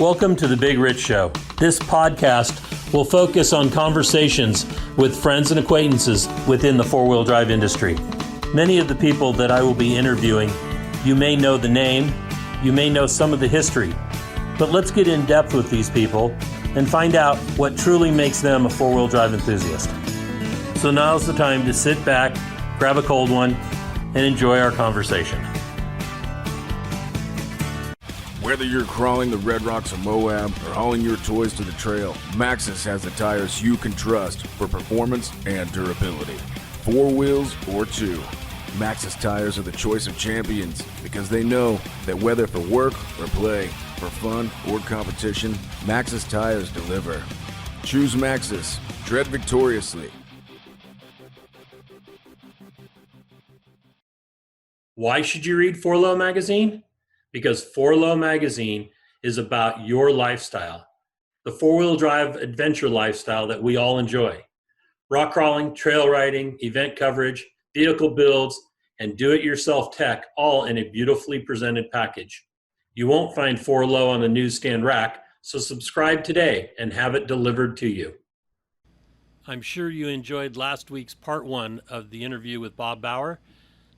Welcome to The Big Rich Show. This podcast will focus on conversations with friends and acquaintances within the four-wheel drive industry. Many of the people that I will be interviewing, you may know the name, you may know some of the history, but let's get in depth with these people and find out what truly makes them a four-wheel drive enthusiast. So now's the time to sit back, grab a cold one, and enjoy our conversation. Whether you're crawling the Red Rocks of Moab or hauling your toys to the trail, Maxxis has the tires you can trust for performance and durability. 4 wheels or 2. Maxxis tires are the choice of champions because they know that whether for work or play, for fun or competition, Maxxis tires deliver. Choose Maxxis. Tread victoriously. Why should you read 4Low Magazine? Because 4Low Magazine is about your lifestyle, the four-wheel drive adventure lifestyle that we all enjoy. Rock crawling, trail riding, event coverage, vehicle builds, and do-it-yourself tech, all in a beautifully presented package. You won't find 4Low on the newsstand rack, so subscribe today and have it delivered to you. I'm sure you enjoyed last week's part 1 of the interview with Bob Bauer.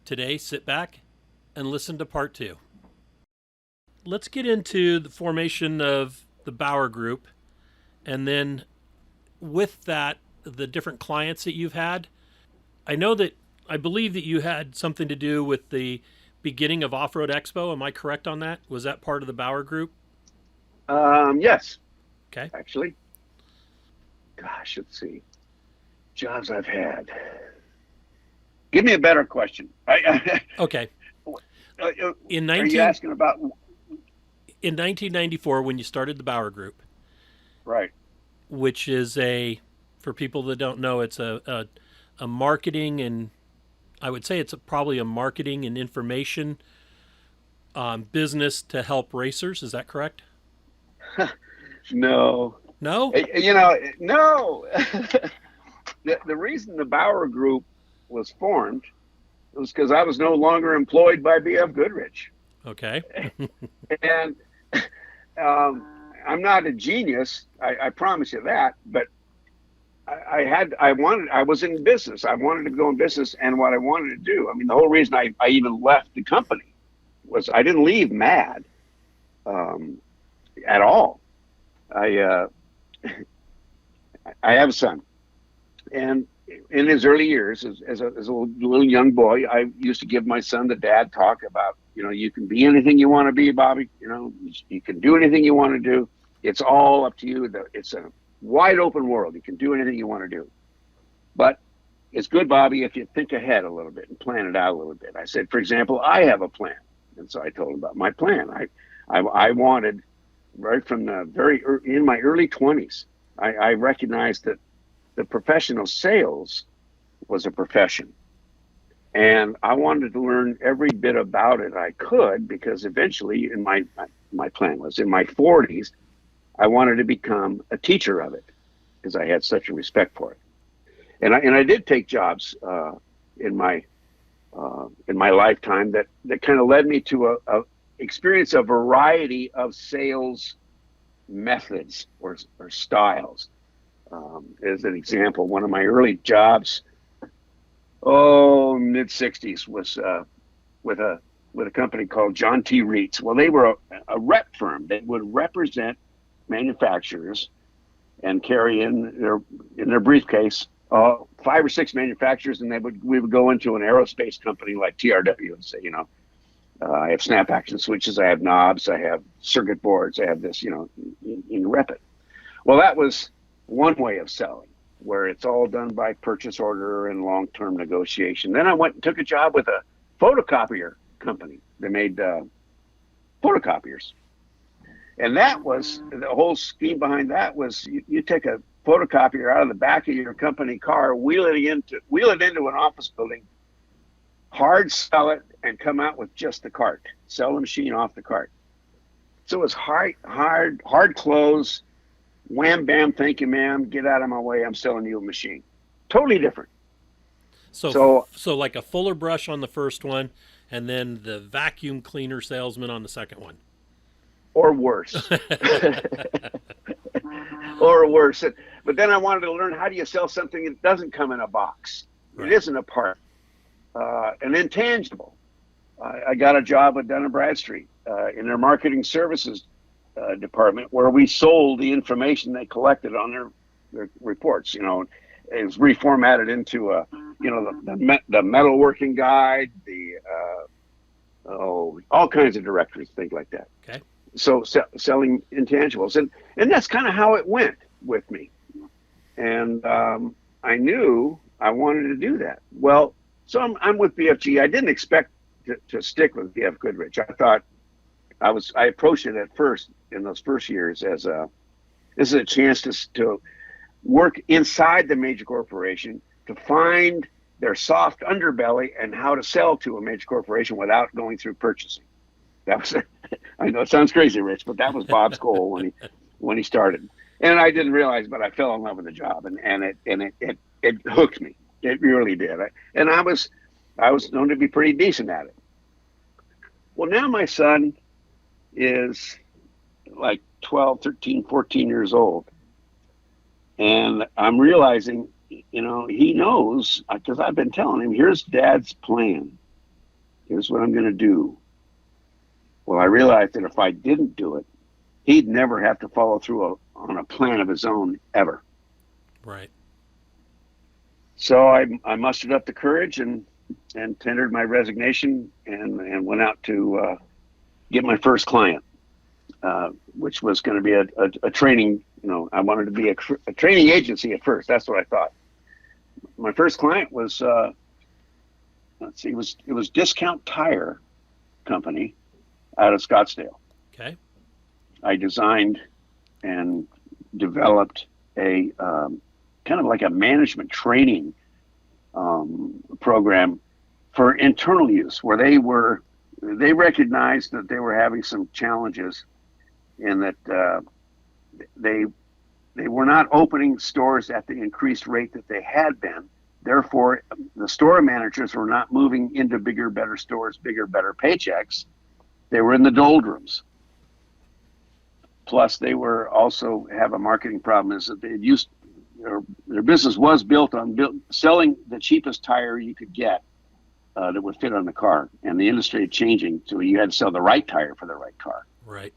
Today, sit back and listen to part 2. Let's get into the formation of the Bauer Group, and then with that, the different clients that you've had. I believe that you had something to do with the beginning of Off-Road Expo. Am I correct on that? Was that part of the Bauer Group? Yes. Okay. Actually. Gosh, let's see. Jobs I've had. Give me a better question. Okay. Are you asking about... In 1994, when you started the Bauer Group, right, which is for people that don't know, it's a marketing, and I would say it's probably a marketing and information business to help racers. Is that correct? No. No? No. The reason the Bauer Group was formed was because I was no longer employed by B.F. Goodrich. Okay. And I'm not a genius, I promise you that, but I was in business. I wanted to go in business, and what I wanted to do, the whole reason I even left the company was I didn't leave mad at all. I have a son, and in his early years, as a little young boy, I used to give my son the dad talk about, you can be anything you want to be, Bobby. You can do anything you want to do. It's all up to you. It's a wide open world. You can do anything you want to do. But it's good, Bobby, if you think ahead a little bit and plan it out a little bit. I said, for example, I have a plan. And so I told him about my plan. I wanted, right from in my early 20s, I recognized that the professional sales was a profession. And I wanted to learn every bit about it I could, because eventually, in my plan was in my 40s, I wanted to become a teacher of it because I had such a respect for it. And I did take jobs in my lifetime that kind of led me to experience a variety of sales methods or styles. As an example, one of my early jobs, mid-60s, was with a company called John T. Reitz. Well, they were a rep firm that would represent manufacturers and carry in their briefcase 5 or 6 manufacturers, and we would go into an aerospace company like TRW and say, I have snap action switches, I have knobs, I have circuit boards, I have this, you rep it. Well, that was one way of selling, where it's all done by purchase order and long-term negotiation. Then I went and took a job with a photocopier company. They made photocopiers. And that was, the whole scheme behind that was you take a photocopier out of the back of your company car, wheel it into an office building, hard sell it, and come out with just the cart. Sell the machine off the cart. So it was hard close, wham, bam, thank you, ma'am, get out of my way, I'm selling you a machine. Totally different. So like a fuller brush on the first one, and then the vacuum cleaner salesman on the second one. or worse. Or worse. But then I wanted to learn, how do you sell something that doesn't come in a box? Right. It isn't a part, an intangible. I got a job at Dun & Bradstreet in their marketing services department, where we sold the information they collected on their reports. You know, it was reformatted into the metalworking guide, all kinds of directories, things like that. Okay. So selling intangibles, and that's kind of how it went with me. And I knew I wanted to do that. Well, so I'm with BFG. I didn't expect to stick with BF Goodrich. I thought I approached it at first, in those first years, as this is a chance to work inside the major corporation, to find their soft underbelly and how to sell to a major corporation without going through purchasing. That was, I know it sounds crazy, Rich, but that was Bob's goal when he started. And I didn't realize, but I fell in love with the job, and it hooked me. It really did. And I was known to be pretty decent at it. Well, now my son is like 12, 13, 14 years old. And I'm realizing, you know, he knows, because I've been telling him, here's Dad's plan. Here's what I'm going to do. Well, I realized that if I didn't do it, he'd never have to follow through on a plan of his own, ever. Right. So I mustered up the courage and tendered my resignation and went out to get my first client, which was going to be a training. You know, I wanted to be a training agency at first. That's what I thought. My first client was, it was Discount Tire Company out of Scottsdale. Okay. I designed and developed a kind of like a management training program for internal use, where they recognized that they were having some challenges, and that they were not opening stores at the increased rate that they had been. Therefore, the store managers were not moving into bigger, better stores, bigger, better paychecks. They were in the doldrums. Plus, they were also have a marketing problem, is that their business was built on selling the cheapest tire you could get that would fit on the car. And the industry is changing, so you had to sell the right tire for the right car. Right.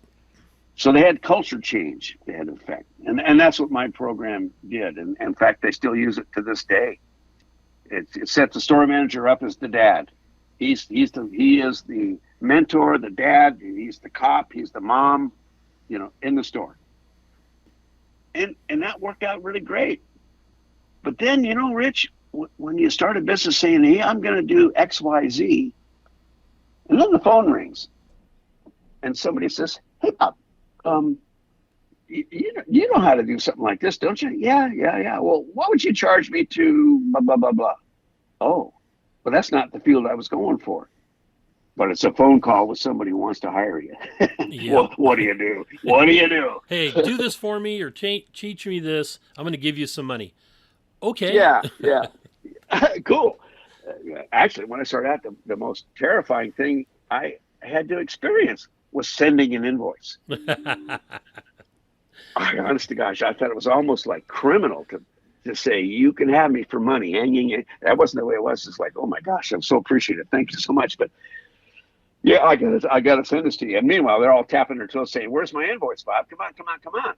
So they had culture change they had to affect. And that's what my program did. And in fact, they still use it to this day. It sets the store manager up as the dad. He is the mentor, the dad. He's the cop. He's the mom, you know, in the store. And that worked out really great. But then, you know, Rich, when you start a business saying, hey, I'm going to do X, Y, Z, and then the phone rings and somebody says, hey, Bob, you know how to do something like this, don't you? Yeah. Well, what would you charge me to blah, blah, blah, blah? Oh, well, that's not the field I was going for. But it's a phone call with somebody who wants to hire you. Yeah. Well, what do you do? What do you do? Hey, do this for me, or teach me this. I'm going to give you some money. Okay. Yeah. Cool. Actually, when I started out, the most terrifying thing I had to experience was sending an invoice. Honest to gosh, I thought it was almost like criminal to say, you can have me for money. And that wasn't the way it was. It's like, oh my gosh, I'm so appreciative. Thank you so much. But yeah, I got to send this to you. And meanwhile, they're all tapping their toes saying, where's my invoice, Bob? Come on.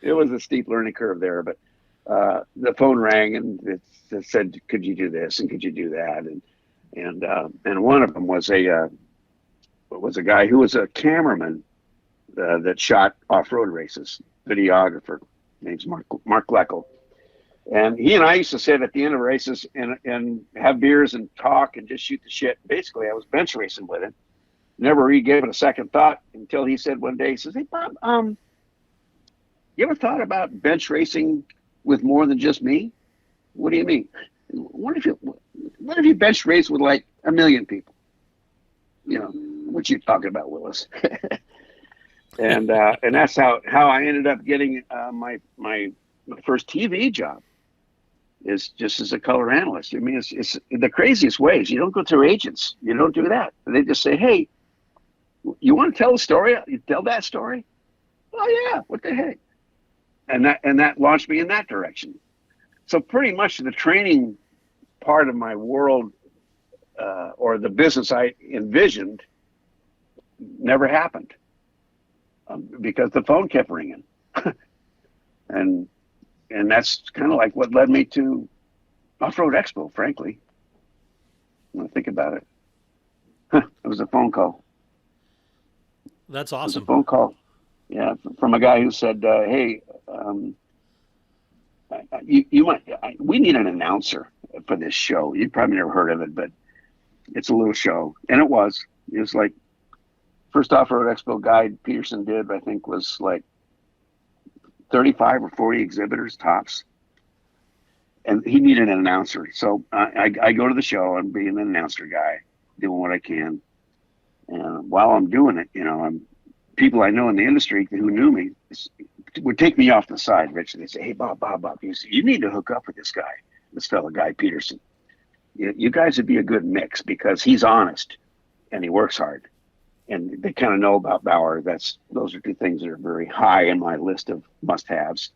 It was a steep learning curve there, but the phone rang and it said, could you do this? And could you do that? And one of them was a guy who was a cameraman that shot off-road races, videographer, name's Mark Leckel. And he and I used to sit at the end of races and have beers and talk and just shoot the shit. Basically, I was bench racing with him. Never really gave it a second thought until he said one day, he says, hey, Bob, you ever thought about bench racing with more than just me? What do you mean? What if you bench race with like 1 million people? You know, what you talking about, Willis? And that's how I ended up getting my first TV job, is just as a color analyst. I mean, it's the craziest ways. You don't go through agents. You don't do that. They just say, hey, You want to tell a story? You tell that story? Oh yeah, what the heck? And that launched me in that direction. So pretty much the training part of my world, or the business I envisioned, never happened, because the phone kept ringing, and that's kind of like what led me to Off-Road Expo. Frankly, when I think about it, it was a phone call. That's It was a awesome. phone call, yeah, from a guy who said, "Hey, we need an announcer for this show. You probably never heard of it, but it's a little show." And it was like first Off-Road Expo guide Peterson did, I think, was like 35 or 40 exhibitors tops. And he needed an announcer. So I go to the show. I'm being an announcer guy, doing what I can. And while I'm doing it, people I know in the industry who knew me would take me off the side, Rich, and they say, "Hey, Bob, you need to hook up with this guy, this fellow, Guy Peterson. You guys would be a good mix because he's honest and he works hard." And they kind of know about Bauer. Those are two things that are very high in my list of must-haves.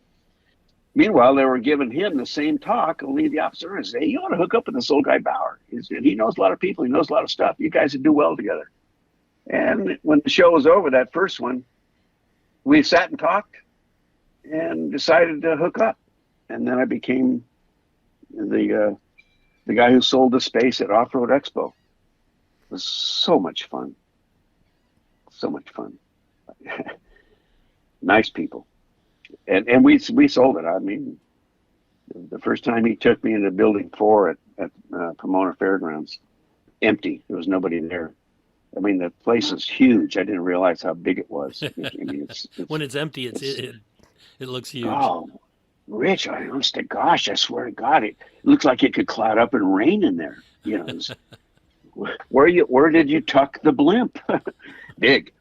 Meanwhile, they were giving him the same talk, only the opposite. And say, "You ought to hook up with this old guy Bauer. He knows a lot of people. He knows a lot of stuff. You guys would do well together." And when the show was over, that first one, we sat and talked and decided to hook up. And then I became the guy who sold the space at Off-Road Expo. It was so much fun. So much fun. Nice people. And we sold it. I mean, the first time he took me into Building 4 at Pomona Fairgrounds, empty. There was nobody there. I mean, the place is huge. I didn't realize how big it was. I mean, it's When it's empty, it looks huge. oh, Rich, honest to gosh, I swear to God, it looks like it could cloud up and rain in there. Where did you tuck the blimp? Big.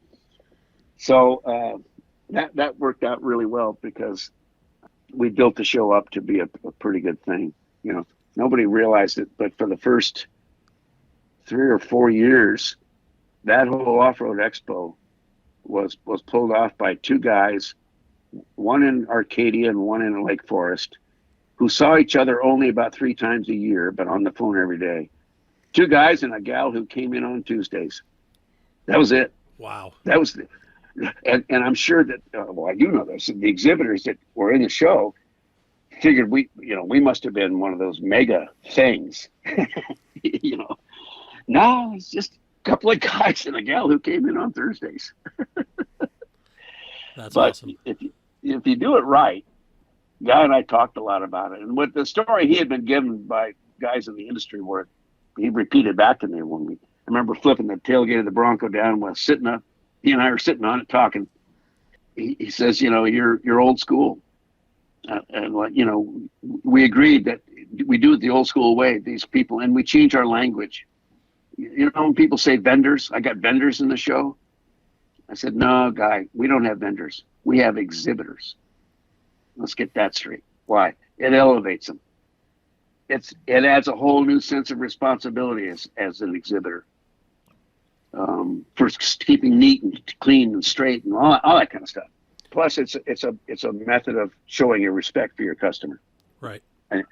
So that worked out really well because we built the show up to be a pretty good thing. Nobody realized it, but for the first 3 or 4 years, that whole Off-Road Expo was pulled off by two guys, one in Arcadia and one in Lake Forest, who saw each other only about 3 times a year, but on the phone every day. 2 guys and a gal who came in on Tuesdays. That was it. Wow. That was and I'm sure that, I do know this, the exhibitors that were in the show figured we must have been one of those mega things. No, it's just a couple of guys and a gal who came in on Thursdays. That's But awesome. if you do it right, Guy and I talked a lot about it. And with the story he had been given by guys in the industry, where he repeated back to me I remember flipping the tailgate of the Bronco down, he and I were sitting on it talking. He says, you're old school. And we agreed that we do it the old school way, these people, and we change our language. When people say vendors, I got vendors in the show. I said, "No, Guy, we don't have vendors. We have exhibitors. Let's get that straight." Why? It elevates them. It adds a whole new sense of responsibility as an exhibitor. For keeping neat and clean and straight and all that kind of stuff. Plus, it's a method of showing your respect for your customer. Right. And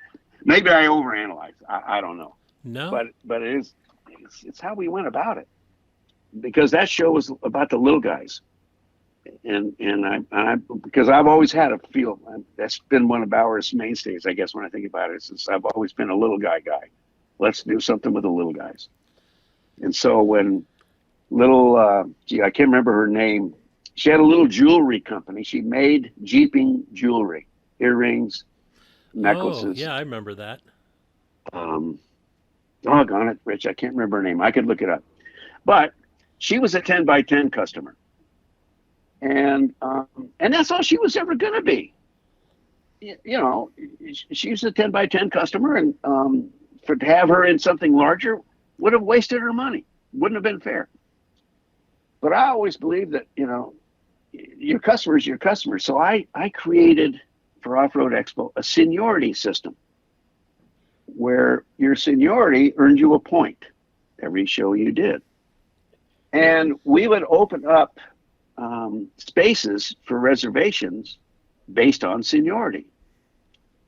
maybe I overanalyze. I don't know. No. But it's how we went about it, because that show was about the little guys, and I because I've always had a feel that's been one of Bauer's mainstays, I guess, when I think about it, since I've always been a little guy. Let's do something with the little guys. And so when I can't remember her name. She had a little jewelry company. She made jeeping jewelry, earrings, necklaces. Oh, yeah, I remember that. Doggone it, Rich, I can't remember her name. I could look it up. But she was a 10 by 10 customer. And that's all she was ever going to be. She was a 10 by 10 customer, and to have her in something larger would have wasted her money. Wouldn't have been fair. But I always believed that, your customer is your customer. So I created for Off-Road Expo a seniority system where your seniority earned you a point every show you did. And we would open up spaces for reservations based on seniority.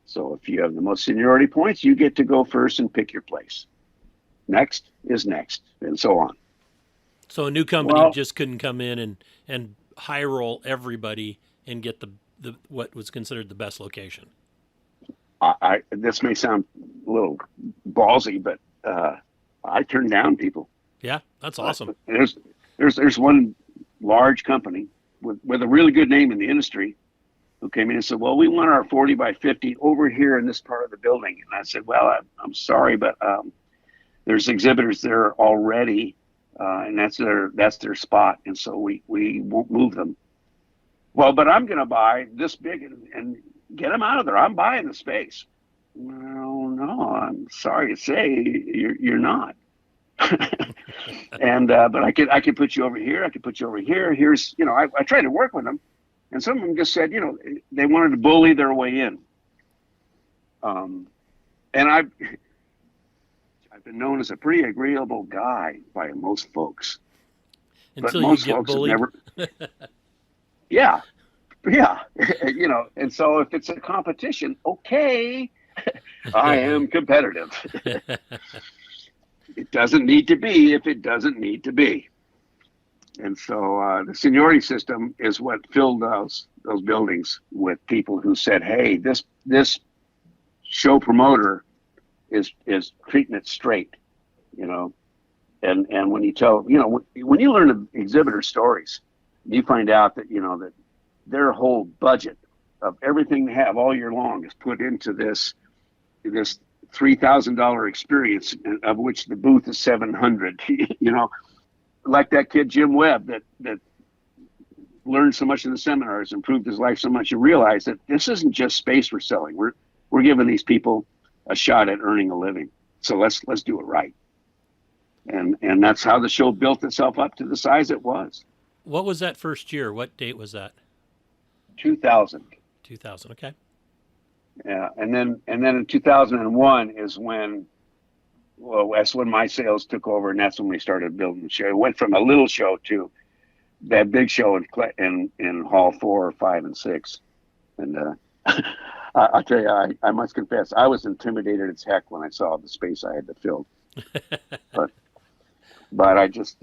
So if you have the most seniority points, you get to go first and pick your place. Next is next, and so on. So a new company Well, just couldn't come in and high roll everybody and get the what was considered the best location. this may sound a little ballsy, but I turn down people. Yeah, that's awesome. There's one large company with a really good name in the industry who came in and said, well, we want our 40 by 50 over here in this part of the building. And I said, well, I'm sorry, but there's exhibitors there already, and that's their spot. And so we won't move them. Well, but I'm going to buy this big and get them out of there. I'm buying the space. Well, no, I'm sorry to say you're not. And but I could put you over here. I could put you over here. Here's, I tried to work with them, and some of them just said, they wanted to bully their way in. And I've been known as a pretty agreeable guy by most folks. Until but most you get folks bullied. have never. Yeah. And so if it's a competition, okay, I am competitive. It doesn't need to be if it doesn't need to be. And so the seniority system is what filled those buildings with people who said, hey, this show promoter is treating it straight, and when you tell, when you learn the exhibitor stories, you find out that, that their whole budget of everything they have all year long is put into this $3,000 experience, of which the booth is $700. Like that kid Jim Webb that learned so much in the seminars, improved his life so much, and realized that this isn't just space we're selling. We're giving these people a shot at earning a living. So let's do it right. And that's how the show built itself up to the size it was. What was that first year? What date was that? 2000. 2000. Okay. Yeah, and then in 2001 is when, that's when my sales took over, and that's when we started building the show. It went from a little show to that big show in Hall 4, 5, and 6. And I'll tell you, I must confess, I was intimidated as heck when I saw the space I had to fill. but I just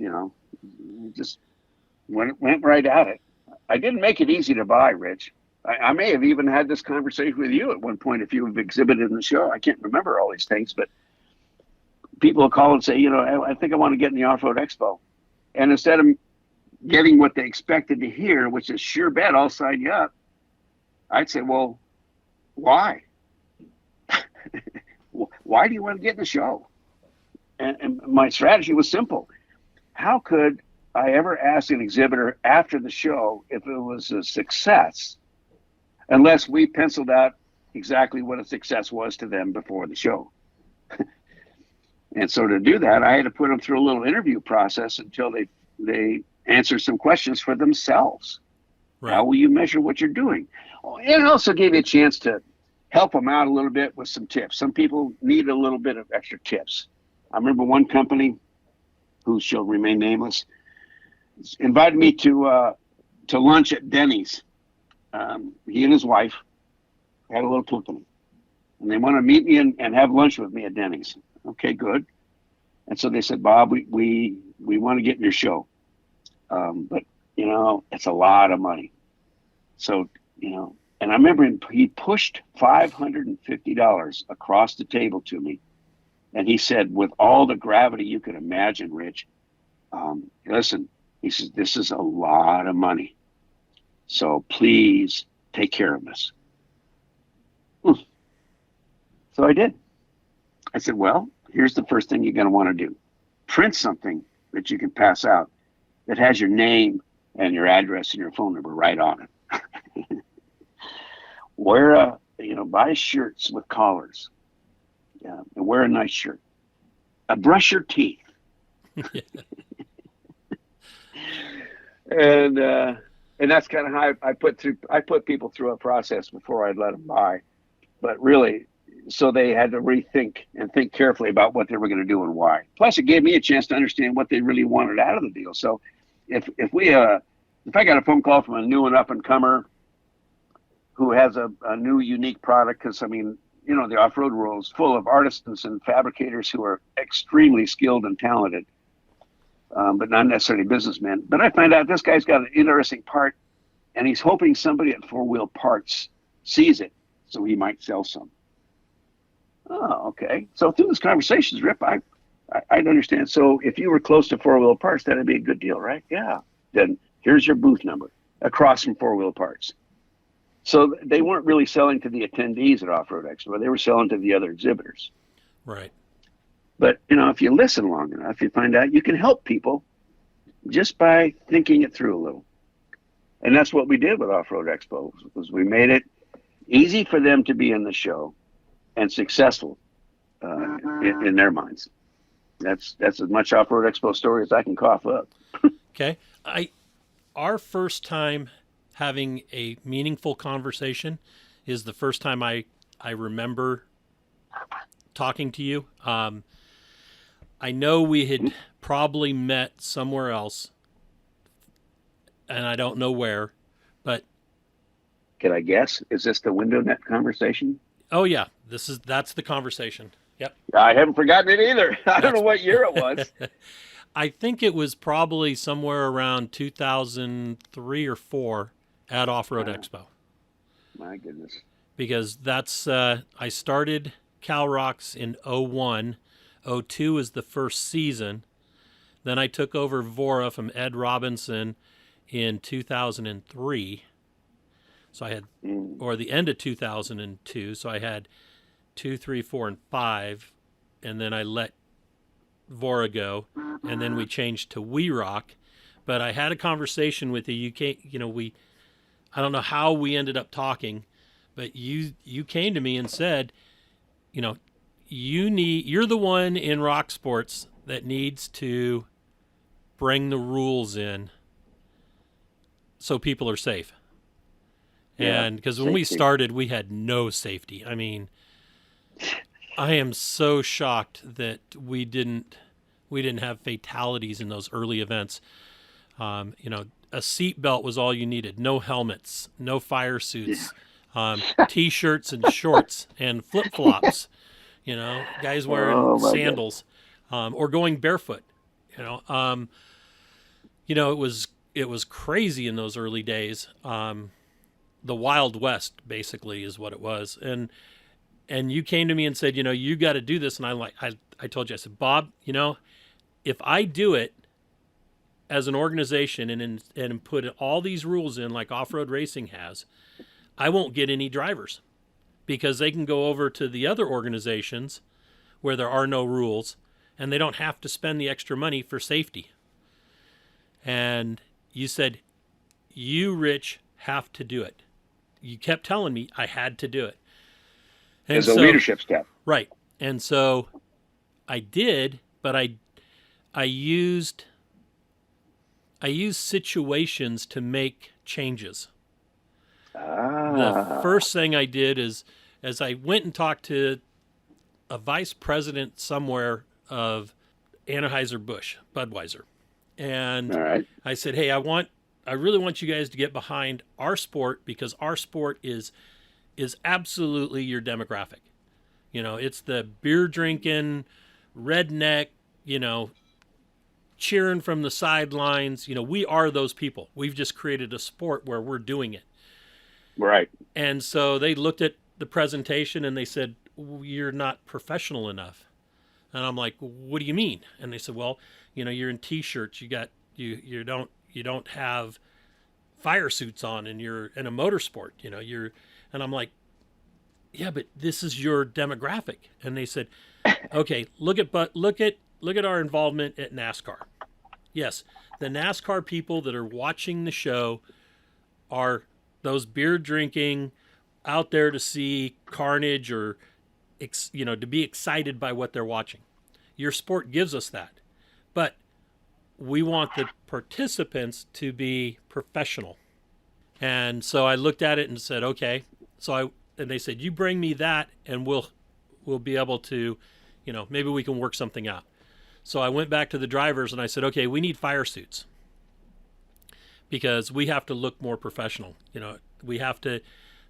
went right at it. I didn't make it easy to buy, Rich. I may have even had this conversation with you at one point if you have exhibited in the show. I can't remember all these things, but people will call and say, I think I want to get in the Off-Road Expo. And instead of getting what they expected to hear, which is sure bet, I'll sign you up, I'd say, well, why? Why do you want to get in the show? And my strategy was simple. How could I ever ask an exhibitor after the show if it was a success, unless we penciled out exactly what a success was to them before the show? And so to do that, I had to put them through a little interview process until they answer some questions for themselves. Right. How will you measure what you're doing? And it also gave you a chance to help them out a little bit with some tips. Some people need a little bit of extra tips. I remember one company, who shall remain nameless, invited me to lunch at Denny's. He and his wife had a little company, and they want to meet me and have lunch with me at Denny's. Okay, good. And so they said, Bob, we want to get in your show, but it's a lot of money. So and I remember he pushed $550 across the table to me, and he said, with all the gravity you could imagine, Rich, listen. He says, this is a lot of money, so please take care of this. So I did. I said, well, here's the first thing you're going to want to do. Print something that you can pass out that has your name and your address and your phone number right on it. Buy shirts with collars. Yeah, and wear a nice shirt. Brush your teeth. And that's kind of how I put people through a process before I'd let them buy. But really, so they had to rethink and think carefully about what they were going to do and why. Plus, it gave me a chance to understand what they really wanted out of the deal. So, if I got a phone call from a new and up and comer who has a new unique product, because I mean, you know, the off-road world is full of artisans and fabricators who are extremely skilled and talented, but not necessarily businessmen. But I find out this guy's got an interesting part, and he's hoping somebody at Four Wheel Parts sees it, so he might sell some. Oh, okay. So through this conversation, Rip, I'd understand. So if you were close to Four Wheel Parts, that'd be a good deal, right? Yeah. Then here's your booth number across from Four Wheel Parts. So they weren't really selling to the attendees at Off-Road Expo. They were selling to the other exhibitors. Right. But, you know, if you listen long enough, you find out you can help people just by thinking it through a little. And that's what we did with Off-Road Expo, was we made it easy for them to be in the show and successful in their minds. That's as much Off-Road Expo story as I can cough up. Okay. Our first time having a meaningful conversation is the first time I remember talking to you. I know we had probably met somewhere else, and I don't know where, but can I guess? Is this the window net conversation? Oh yeah, that's the conversation. Yep. I haven't forgotten it either. I don't know what year it was. I think it was probably somewhere around 2003 or 4 at Off-Road Expo. My goodness. Because that's I started Cal Rocks in 01. 02 was the first season. Then I took over Vora from Ed Robinson in 2003. So I had, or the end of 2002. So I had 2, 3, 4, and 5, and then I let Vora go, and then we changed to We Rock. But I had a conversation with you. You can't, you know, I don't know how we ended up talking, but you came to me and said, you know, you're the one in rock sports that needs to bring the rules in so people are safe. Yeah, and because when we started, we had no safety. I mean, I am so shocked that we didn't have fatalities in those early events. You know, a seat belt was all you needed. No helmets, no fire suits, T-shirts and shorts and flip-flops. You know, guys wearing sandals or going barefoot. You know, it was crazy in those early days. The Wild West basically is what it was. And you came to me and said, you know, you got to do this. And I told you, I said, Bob, you know, if I do it as an organization and put all these rules in like off-road racing has, I won't get any drivers because they can go over to the other organizations where there are no rules and they don't have to spend the extra money for safety. And you said, you, Rich, have to do it. You kept telling me I had to do it. And as a leadership step. Right. And so I did, but I used situations to make changes. The first thing I did is, as I went and talked to a vice president somewhere of Anheuser-Busch, Budweiser. And I said, hey, I really want you guys to get behind our sport because our sport is absolutely your demographic. You know, it's the beer drinking, redneck, you know, cheering from the sidelines. You know, we are those people. We've just created a sport where we're doing it. Right. And so they looked at the presentation and they said, you're not professional enough. And I'm like, what do you mean? And they said, well, you know, you're in T-shirts. You don't have fire suits on, and you're in a motorsport. You know, and I'm like, yeah, but this is your demographic. And they said, okay, look at our involvement at NASCAR. Yes, the NASCAR people that are watching the show are those beer drinking, out there to see carnage or, you know, to be excited by what they're watching. Your sport gives us that, but we want the participants to be professional. And so I looked at it and said, okay. And they said, you bring me that and we'll we'll be able to, maybe we can work something out. So I went back to the drivers and I said, okay, we need fire suits because we have to look more professional. We have to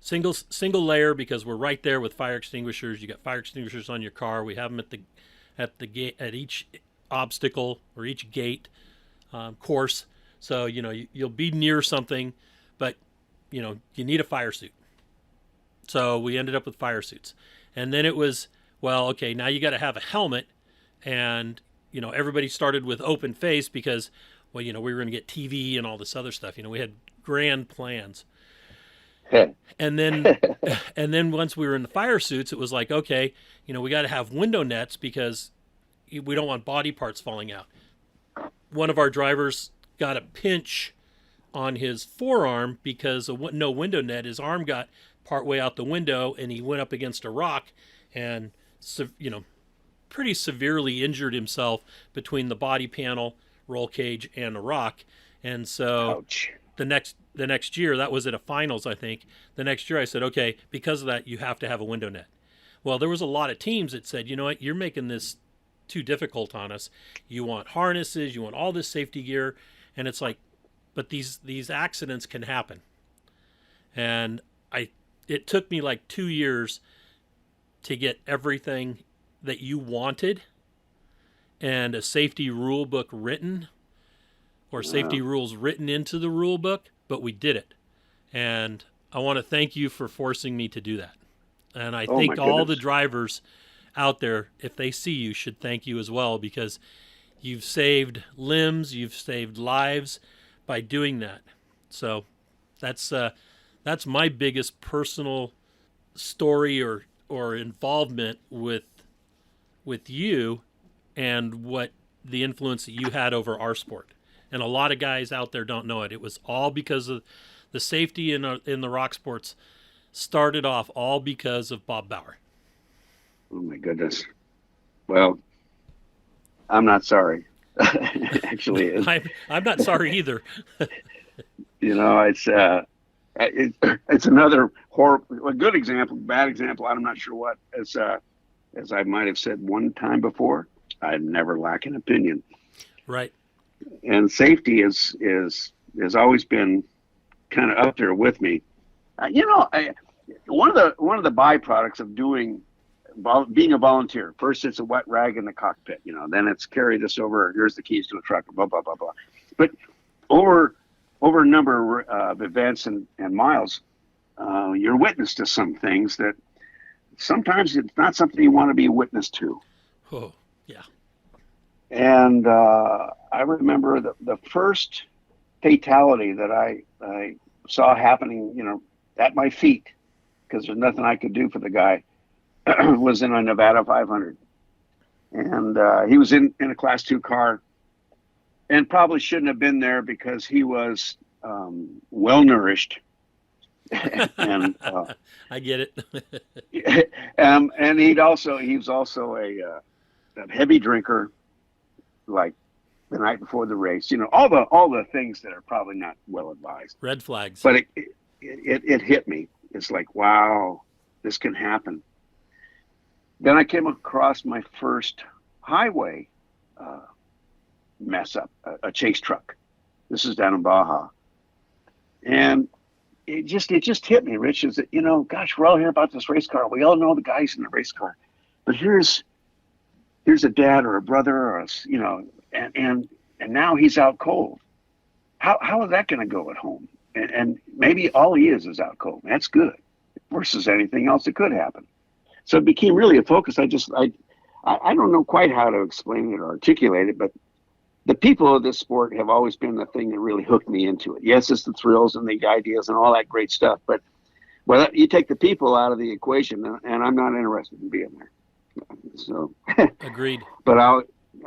single layer because we're right there with fire extinguishers. You got fire extinguishers on your car. We have them at the gate, at each obstacle or each gate course. So, you'll be near something, but, you need a fire suit. So we ended up with fire suits. And then it was, well, okay, now you got to have a helmet. And, everybody started with open face because, well, we were going to get TV and all this other stuff. We had grand plans. And then once we were in the fire suits, it was like, okay, we got to have window nets because we don't want body parts falling out. One of our drivers got a pinch on his forearm because of no window net. His arm got partway out the window and he went up against a rock and, pretty severely injured himself between the body panel, roll cage, and the rock. And so Ouch. the next year, that was at a finals, I think. The next year I said, okay, because of that, you have to have a window net. Well, there was a lot of teams that said, you know what, you're making this too difficult on us. You want harnesses, you want all this safety gear. And it's like, but these accidents can happen. And it took me like 2 years to get everything that you wanted and a safety rule book written or safety rules written into the rule book, but we did it. And I want to thank you for forcing me to do that. And I think all the drivers out there, if they see you, should thank you as well, because you've saved limbs, you've saved lives by doing that. So that's my biggest personal story or involvement with you and what the influence that you had over our sport. And a lot of guys out there don't know it. It was all because of the safety in the rock sports started off all because of Bob Bauer. Oh my goodness. Well, I'm not sorry. Actually, I'm not sorry either. It's another horrible, a good example, bad example. I'm not sure what. As I might have said one time before, I never lack an opinion. Right. And safety has always been kind of up there with me. One of the byproducts of being a volunteer. First, it's a wet rag in the cockpit. Then it's carry this over. Here's the keys to a truck. Blah blah blah blah. But over a number of events and miles, you're witness to some things that sometimes it's not something you want to be a witness to. Oh, yeah. And I remember the first fatality that I saw happening, at my feet, because there's nothing I could do for the guy, was in a Nevada 500. And he was in a Class 2 car and probably shouldn't have been there because he was well-nourished. And I get it. And he was also a heavy drinker, like the night before the race. All the things that are probably not well advised. Red flags. But it hit me. It's like, wow, this can happen. Then I came across my first highway mess up, a chase truck. This is down in Baja, and it just hit me, Rich. Is that gosh, we're all hearing about this race car. We all know the guys in the race car, but here's a dad or a brother or and now he's out cold. How is that going to go at home? And maybe all he is out cold. That's good versus anything else that could happen. So it became really a focus. I don't know quite how to explain it or articulate it, but the people of this sport have always been the thing that really hooked me into it. Yes, it's the thrills and the ideas and all that great stuff, but you take the people out of the equation, and I'm not interested in being there. So agreed. But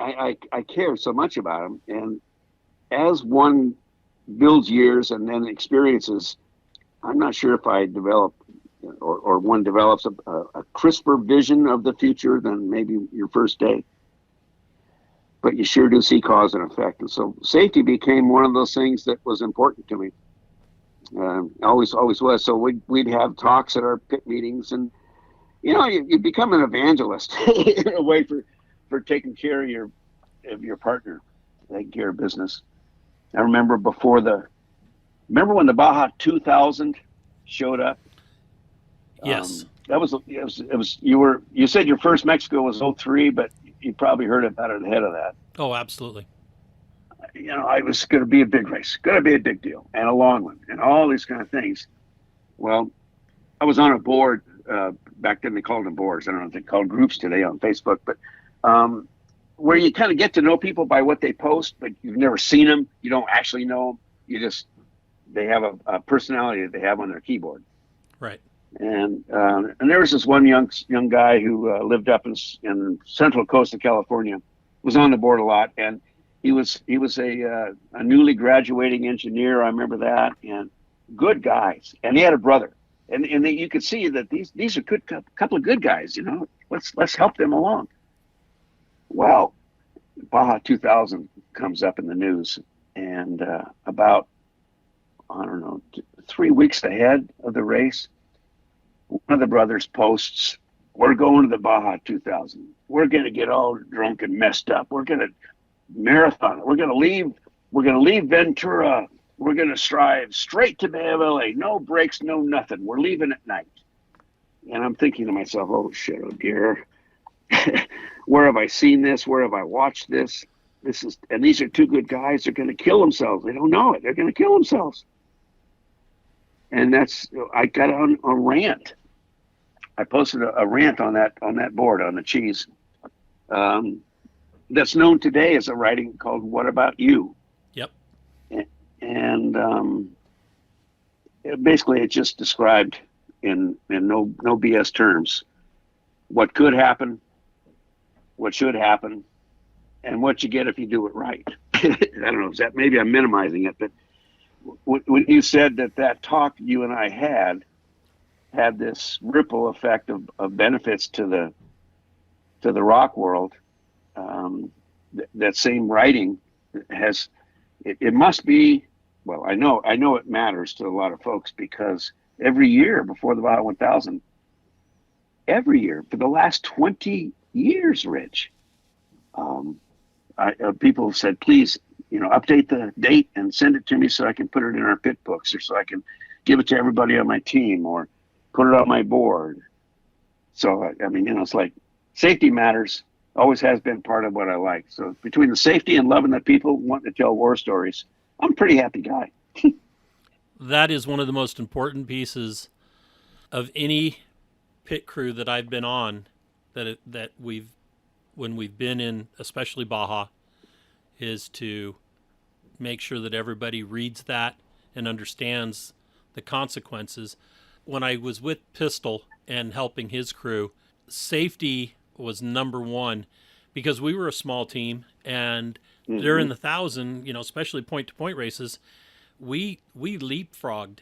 I care so much about them, and as one builds years and then experiences, I'm not sure if I develop or one develops a crisper vision of the future than maybe your first day. But you sure do see cause and effect. And so safety became one of those things that was important to me. Always was. So we'd have talks at our pit meetings, and you become an evangelist in a way for taking care of your partner, taking care of business. I remember when the Baja 2000 showed up. Yes. It was you said your first Mexico was 03, but you probably heard about it ahead of that. Oh, absolutely. It was going to be a big race, going to be a big deal, and a long one, and all these kind of things. Well, I was on a board back then. They called them boards. I don't know if they call groups today on Facebook, but where you kind of get to know people by what they post, but you've never seen them. You don't actually know them. They have a personality that they have on their keyboard. Right. And there was this one young guy who lived up in central coast of California, was on the board a lot, and he was a newly graduating engineer. I remember that, and good guys. And he had a brother, and you could see that these are couple of good guys. Let's help them along. Well, Baja 2000 comes up in the news, and about, I don't know, 3 weeks ahead of the race, one of the brothers posts, "We're going to the Baja 2000. We're going to get all drunk and messed up. We're going to marathon. We're going to leave Ventura. We're going to drive straight to Bay of LA. No breaks, no nothing. We're leaving at night." And I'm thinking to myself, oh shit, oh dear. Where have I seen this? Where have I watched this? And these are two good guys. They're going to kill themselves. They don't know it. They're going to kill themselves. And I got on a rant. I posted a rant on that board, on the cheese. That's known today as a writing called "What About You?" Yep. And basically it just described in no BS terms what could happen, what should happen, and what you get if you do it right. I don't know, maybe I'm minimizing it, but when you said that talk you and I had this ripple effect of benefits to the rock world, that same writing has, it must be, well, I know it matters to a lot of folks, because every year before the Baja 1000, every year for the last 20 years, Rich, people have said, please, update the date and send it to me so I can put it in our pit books, or so I can give it to everybody on my team, or put it on my board. So, it's like safety matters, always has been part of what I like. So between the safety and loving the people, wanting to tell war stories, I'm a pretty happy guy. That is one of the most important pieces of any pit crew that I've been on, when we've been in, especially Baja, is to make sure that everybody reads that and understands the consequences. When I was with Pistol and helping his crew, safety was number one, because we were a small team, and during the 1,000, especially point-to-point races, we leapfrogged,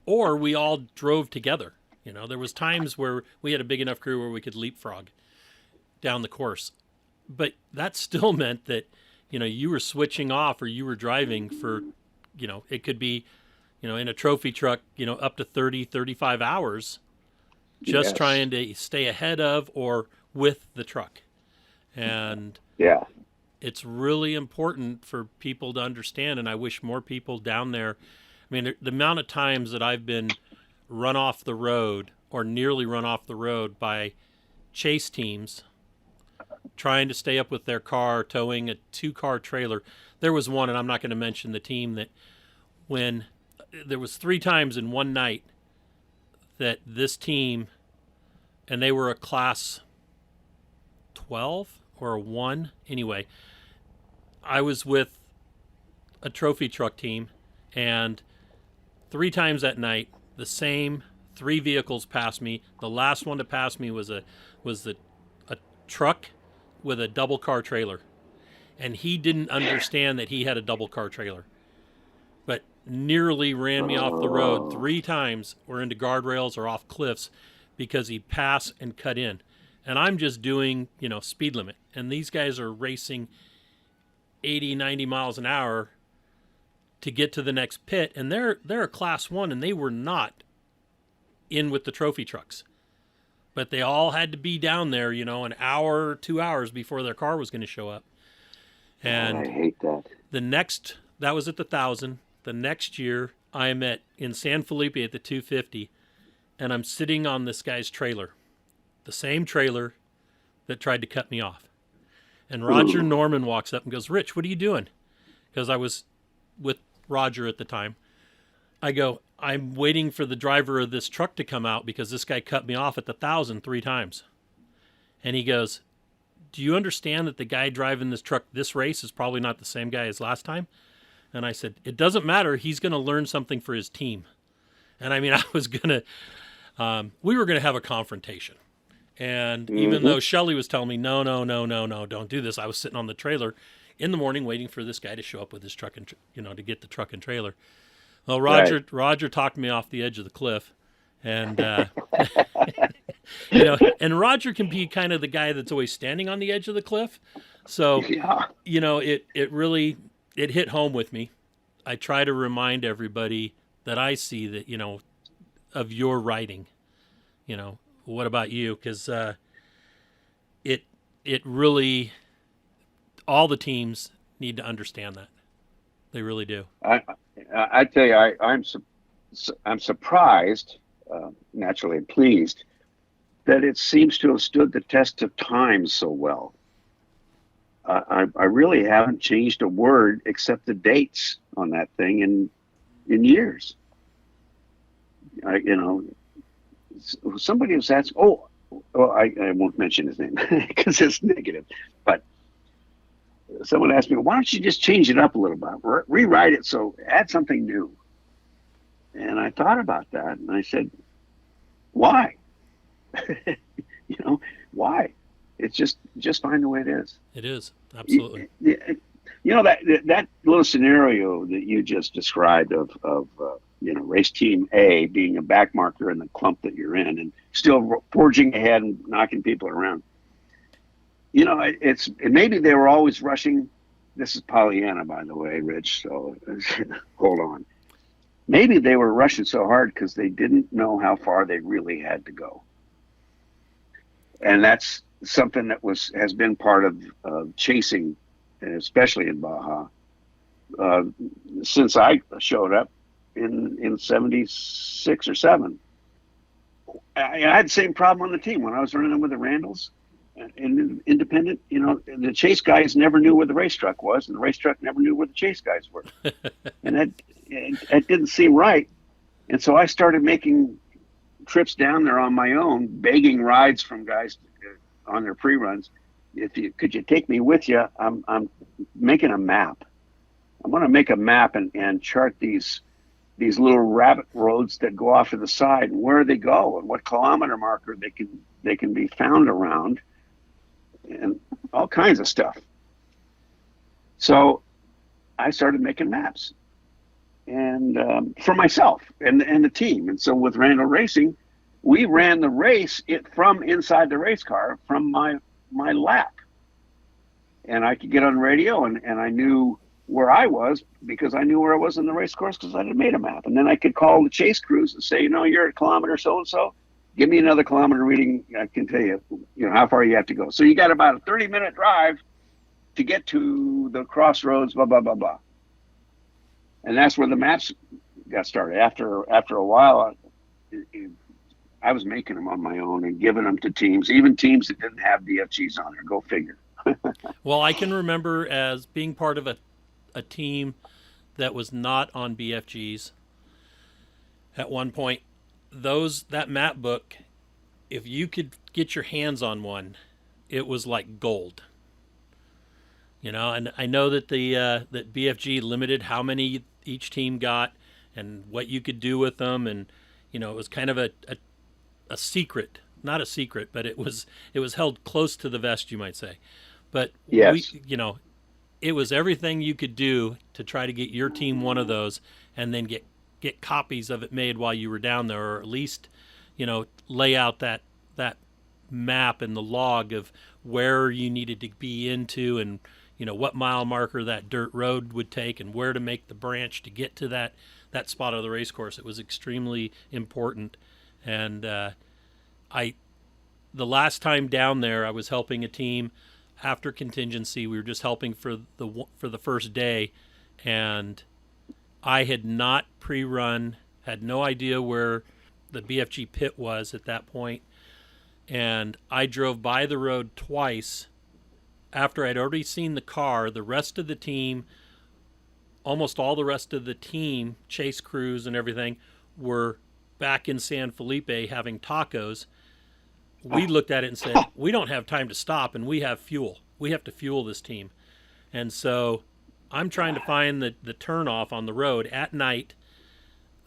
or we all drove together. There was times where we had a big enough crew where we could leapfrog down the course, but that still meant that you were switching off, or you were driving for, it could be, in a trophy truck, up to 30, 35 hours, just trying to stay ahead of or with the truck. And yeah, it's really important for people to understand, and I wish more people down there. The amount of times that I've been run off the road, or nearly run off the road, by chase teams trying to stay up with their car, towing a 2-car trailer. There was one, and I'm not going to mention the team, that when there was 3 times in one night that this team, and they were a class 12 or a 1. Anyway, I was with a trophy truck team, and 3 times that night, the same 3 vehicles passed me. The last one to pass me was a truck with a double car trailer, and he didn't understand that he had a double car trailer, but nearly ran me off the road 3 times, or into guardrails or off cliffs, because he passed and cut in. And I'm just doing, speed limit, and these guys are racing 80, 90 miles an hour to get to the next pit, and they're a class 1, and they were not in with the trophy trucks. but they all had to be down there, an hour, 2 hours before their car was going to show up. God, I And hate that. that was at the 1,000. The next year, I'm in San Felipe at the 250, and I'm sitting on this guy's trailer, the same trailer that tried to cut me off. And Roger Ooh. Norman walks up and goes, "Rich, what are you doing?" Because I was with Roger at the time. I go, "I'm waiting for the driver of this truck to come out because this guy cut me off at the 1,000 3 times." And he goes, "Do you understand that the guy driving this truck this race is probably not the same guy as last time?" And I said, "It doesn't matter. He's going to learn something for his team." And I mean, we were going to have a confrontation. And even though Shelley was telling me, no, don't do this, I was sitting on the trailer in the morning waiting for this guy to show up with his truck and, to get the truck and trailer. Well, Roger talked me off the edge of the cliff. And, and Roger can be kind of the guy that's always standing on the edge of the cliff. So, Yeah. It hit home with me. I try to remind everybody that I see that, of your writing, what about you? Because it really, all the teams need to understand that. They really do. I tell you, I'm surprised, naturally pleased, that it seems to have stood the test of time so well. I really haven't changed a word except the dates on that thing in years. Somebody was asking, I won't mention his name because it's negative, but someone asked me, why don't you just change it up a little bit, rewrite it, so add something new. And I thought about that, and I said, why? Why? It's just fine the way it is. It is, absolutely. That little scenario that you just described of race team A being a back marker in the clump that you're in and still forging ahead and knocking people around. Maybe they were always rushing. This is Pollyanna, by the way, Rich, so hold on. Maybe they were rushing so hard because they didn't know how far they really had to go. And that's something that has been part of chasing, especially in Baja, since I showed up in 76 or 7. I had the same problem on the team when I was running with the Randalls and independent. The chase guys never knew where the race truck was, and the race truck never knew where the chase guys were. And that didn't seem right. And so I started making trips down there on my own, begging rides from guys on their pre-runs. Could you take me with you? I'm making a map. I'm going to make a map and chart these little rabbit roads that go off to the side and where they go and what kilometer marker they can be found around and all kinds of stuff. So I started making maps and for myself and the team. And so with Randall Racing, we ran the race from inside the race car from my lap. And I could get on radio and I knew where I was because I knew where I was in the race course because I had made a map. And then I could call the chase crews and say, you're at kilometer so-and-so. Give me another kilometer reading. I can tell you, how far you have to go. So you got about a 30-minute drive to get to the crossroads, blah, blah, blah, blah. And that's where the maps got started. After a while, I was making them on my own and giving them to teams, even teams that didn't have DFGs on there. Go figure. Well, I can remember as being part of a team that was not on BFGs at one point. That map book, if you could get your hands on one, it was like gold. And I know that that BFG limited how many each team got and what you could do with them, and it was kind of a secret, not a secret, but it was held close to the vest, you might say. But yes. It was everything you could do to try to get your team one of those, and then get copies of it made while you were down there, or at least lay out that map and the log of where you needed to be into, and what mile marker that dirt road would take, and where to make the branch to get to that spot of the race course. It was extremely important, and I the last time down there, I was helping a team after contingency. We were just helping for the first day, and I had not pre-run, had no idea where the BFG pit was at that point, and I drove by the road twice after I'd already seen the car. The rest of the team, almost all the rest of the team, chase crews and everything, were back in San Felipe having tacos. We looked at it and said, we don't have time to stop, and we have fuel. We have to fuel this team. And so I'm trying to find the turnoff on the road at night.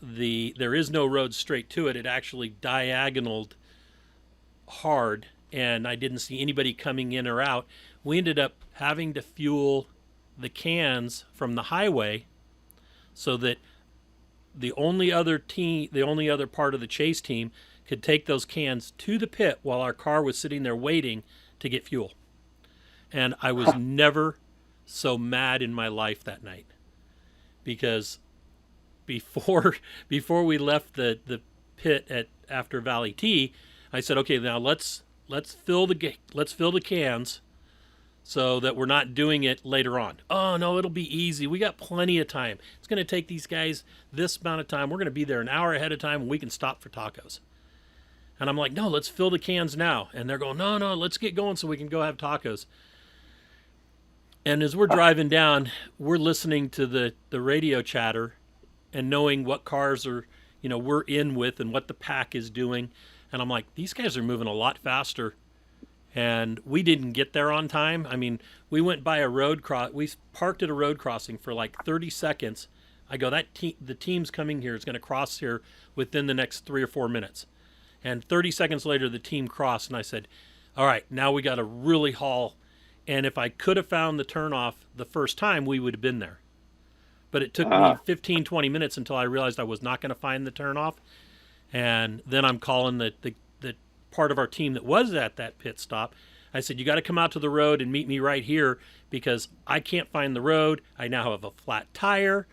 There is no road straight to it. It actually diagonaled hard, and I didn't see anybody coming in or out. We ended up having to fuel the cans from the highway so that the only other part of the chase team could take those cans to the pit while our car was sitting there waiting to get fuel. And I was never so mad in my life that night, because before we left the pit after Valley T, I said, okay, now let's fill the cans so that we're not doing it later on. Oh no, it'll be easy. We got plenty of time. It's going to take these guys this amount of time. We're going to be there an hour ahead of time, and we can stop for tacos. And I'm like, no, let's fill the cans now. And they're going, no, let's get going so we can go have tacos. And as we're driving down, we're listening to the radio chatter and knowing what cars we're in with and what the pack is doing. And I'm like, these guys are moving a lot faster. And we didn't get there on time. I mean, we went by a road we parked at a road crossing for like 30 seconds. I go, the team's coming here is going to cross here within the next 3 or 4 minutes. And 30 seconds later, the team crossed, and I said, all right, now we got to really haul. And if I could have found the turnoff the first time, we would have been there. But it took me 15, 20 minutes until I realized I was not going to find the turnoff. And then I'm calling the part of our team that was at that pit stop. I said, you got to come out to the road and meet me right here, because I can't find the road. I now have a flat tire.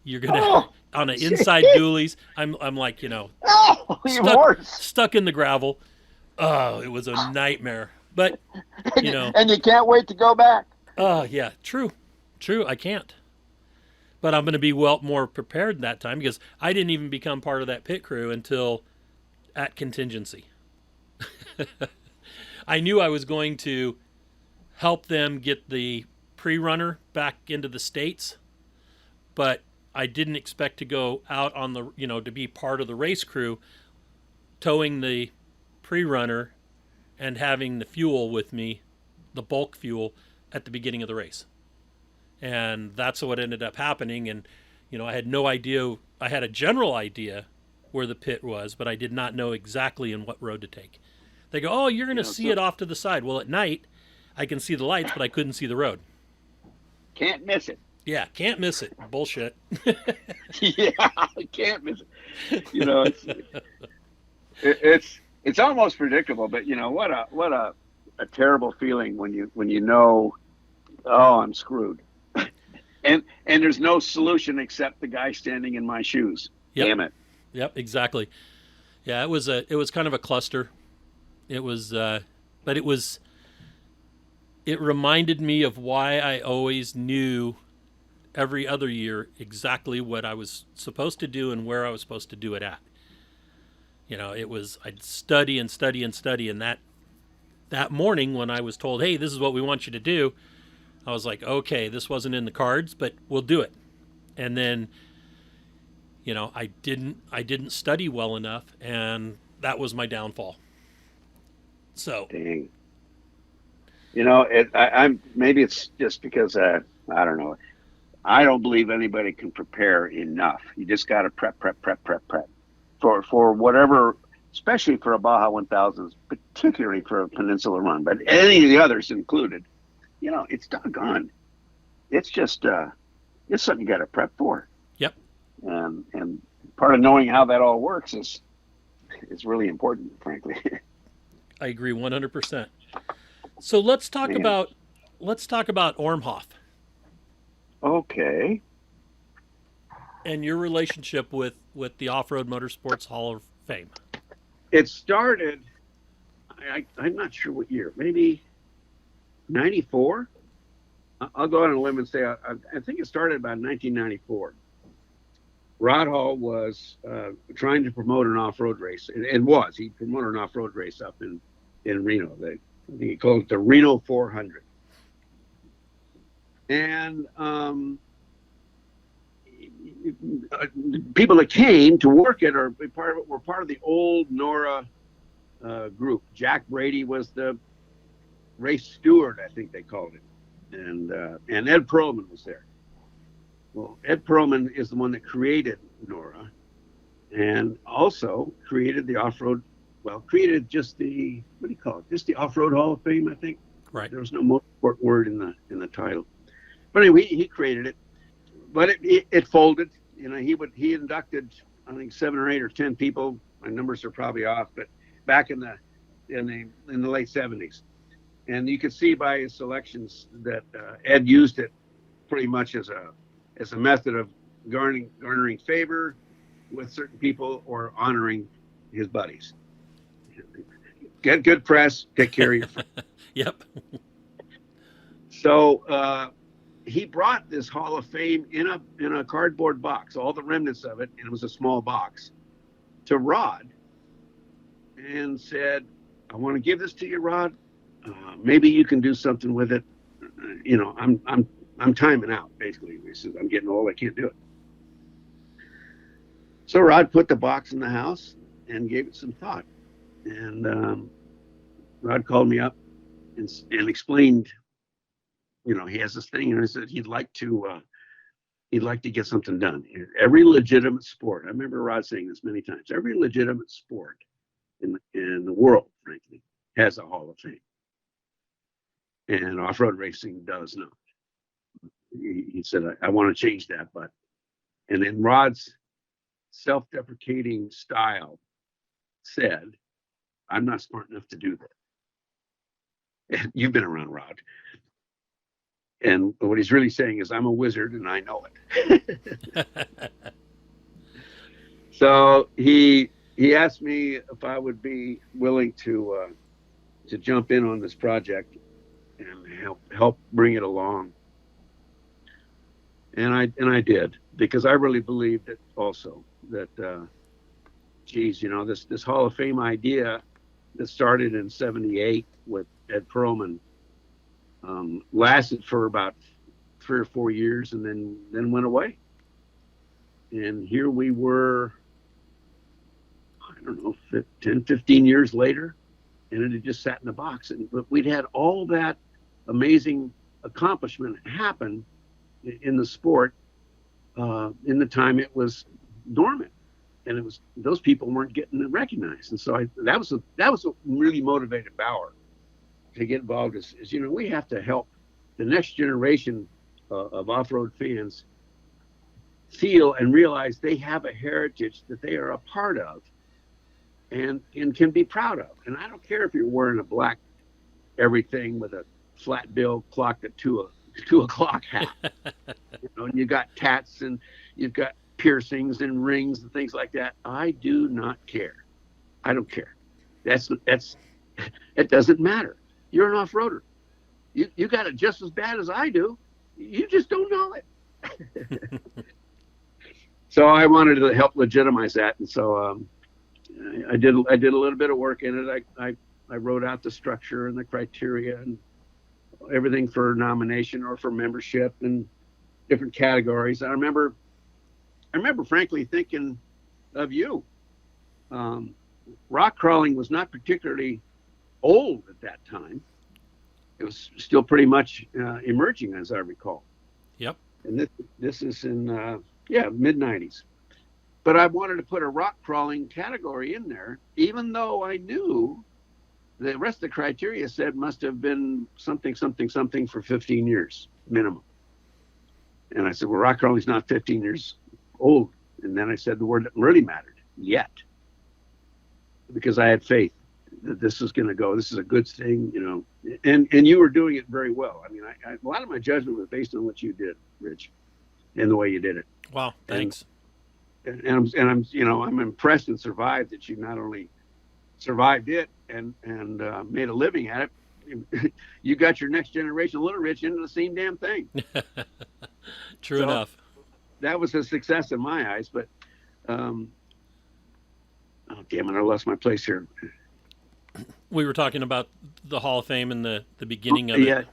You're going to, on an inside dualies. I'm like, stuck in the gravel. Oh, it was a nightmare. But, And you can't wait to go back. Oh, yeah, true. I can't. But I'm going to be more prepared that time, because I didn't even become part of that pit crew until at contingency. I knew I was going to help them get the pre-runner back into the States, but I didn't expect to go out on the, to be part of the race crew, towing the pre-runner and having the fuel with me, the bulk fuel, at the beginning of the race. And that's what ended up happening. And, I had no idea. I had a general idea where the pit was, but I did not know exactly in what road to take. They go, oh, you're going to see it off to the side. Well, at night, I can see the lights, but I couldn't see the road. Can't miss it. Yeah, can't miss it. Bullshit. Yeah, can't miss it. It's almost predictable, but what a terrible feeling when you know, oh, I'm screwed, and there's no solution except the guy standing in my shoes. Yep. Damn it. Yep, exactly. Yeah, it was kind of a cluster. It was, but it reminded me of why I always knew every other year exactly what I was supposed to do and where I was supposed to do it at. I'd study and study and study, and that morning when I was told, hey, this is what we want you to do, I was like, okay, this wasn't in the cards, but we'll do it. And then, I didn't study well enough, and that was my downfall. So, dang. I'm maybe it's just because I don't know. I don't believe anybody can prepare enough. You just got to prep for whatever, especially for a Baja 1000, particularly for a peninsula run, but any of the others included. It's doggone. It's just it's something you got to prep for. Yep. And part of knowing how that all works is really important, frankly. I agree 100%. So let's talk about Ormhoff. Okay. And your relationship with the Off-Road Motorsports Hall of Fame. It started, I'm not sure what year, maybe 94. I'll go out on a limb and say I think it started about 1994. Rod Hall was trying to promote an off-road race, and he promoted an off-road race up in Reno. I think he called it the Reno 400. And people that came to work it were part of the old NORA group. Jack Brady was the race steward, I think they called it, and Ed Perlman was there. Well, Ed Perlman is the one that created NORA, and also created the off-road. Well, created just the just the Off-Road Hall of Fame, I think. Right. There was no motorsport word in the title, but anyway, he created it. But it folded. You know, he inducted, I think, 7 or 8 or 10 people. My numbers are probably off, but back in the late 70s, and you could see by his selections that Ed used it pretty much as a method of garnering favor with certain people or honoring his buddies. Get good press, take care of your friends. Yep. So he brought this Hall of Fame in a cardboard box, all the remnants of it, and it was a small box, to Rod, and said, "I want to give this to you, Rod. Maybe you can do something with it. You know, I'm timing out, basically." He says, "I'm getting old, I can't do it." So Rod put the box in the house and gave it some thought. And Rod called me up and explained, you know, he has this thing, and he said he'd like to get something done. Every legitimate sport, I remember Rod saying this many times, every legitimate sport in the world, frankly, has a Hall of Fame. And off-road racing does not. He said, I want to change that, but. And then Rod's self-deprecating style said, "I'm not smart enough to do that." And you've been around Rod. And what he's really saying is, "I'm a wizard and I know it." So he asked me if I would be willing to jump in on this project and help bring it along. And I did, because I really believed it also, that geez, you know, this Hall of Fame idea that started in '78 with Ed Perlman lasted for about 3 or 4 years, and then went away. And here we were, I don't know, 10, 15 years later, and it had just sat in the box. But we'd had all that amazing accomplishment happen in the sport in the time it was dormant, and it was, those people weren't getting recognized. And so that was what really motivated Bauer to get involved. Is, you know, we have to help the next generation of off-road fans feel and realize they have a heritage that they are a part of and can be proud of. And I don't care if you're wearing a black everything with a flat bill clocked at 2 o'clock hat. You know, and you got tats and you've got piercings and rings and things like that. I do not care. I don't care. It doesn't matter. You're an off-roader. You got it just as bad as I do. You just don't know it. So I wanted to help legitimize that, and so I did a little bit of work in it. I wrote out the structure and the criteria and everything for nomination or for membership and different categories. I remember frankly thinking of you. Rock crawling was not particularly old at that time. It was still pretty much emerging, as I recall. Yep. And this is in mid 90s. But I wanted to put a rock crawling category in there, even though I knew the rest of the criteria said must have been something for 15 years minimum. And I said, well, rock crawling is not 15 years old. And then I said the word that really mattered, yet, because I had faith that this is going to go. This is a good thing, you know. And you were doing it very well. I mean, a lot of my judgment was based on what you did, Rich, and the way you did it. Wow, thanks. And I'm impressed and survived that you not only survived it and made a living at it, you got your next generation of Little Rich into the same damn thing. True So enough. that was a success in my eyes. But oh damn it, I lost my place here. We were talking about the Hall of Fame and the beginning of Yeah. it.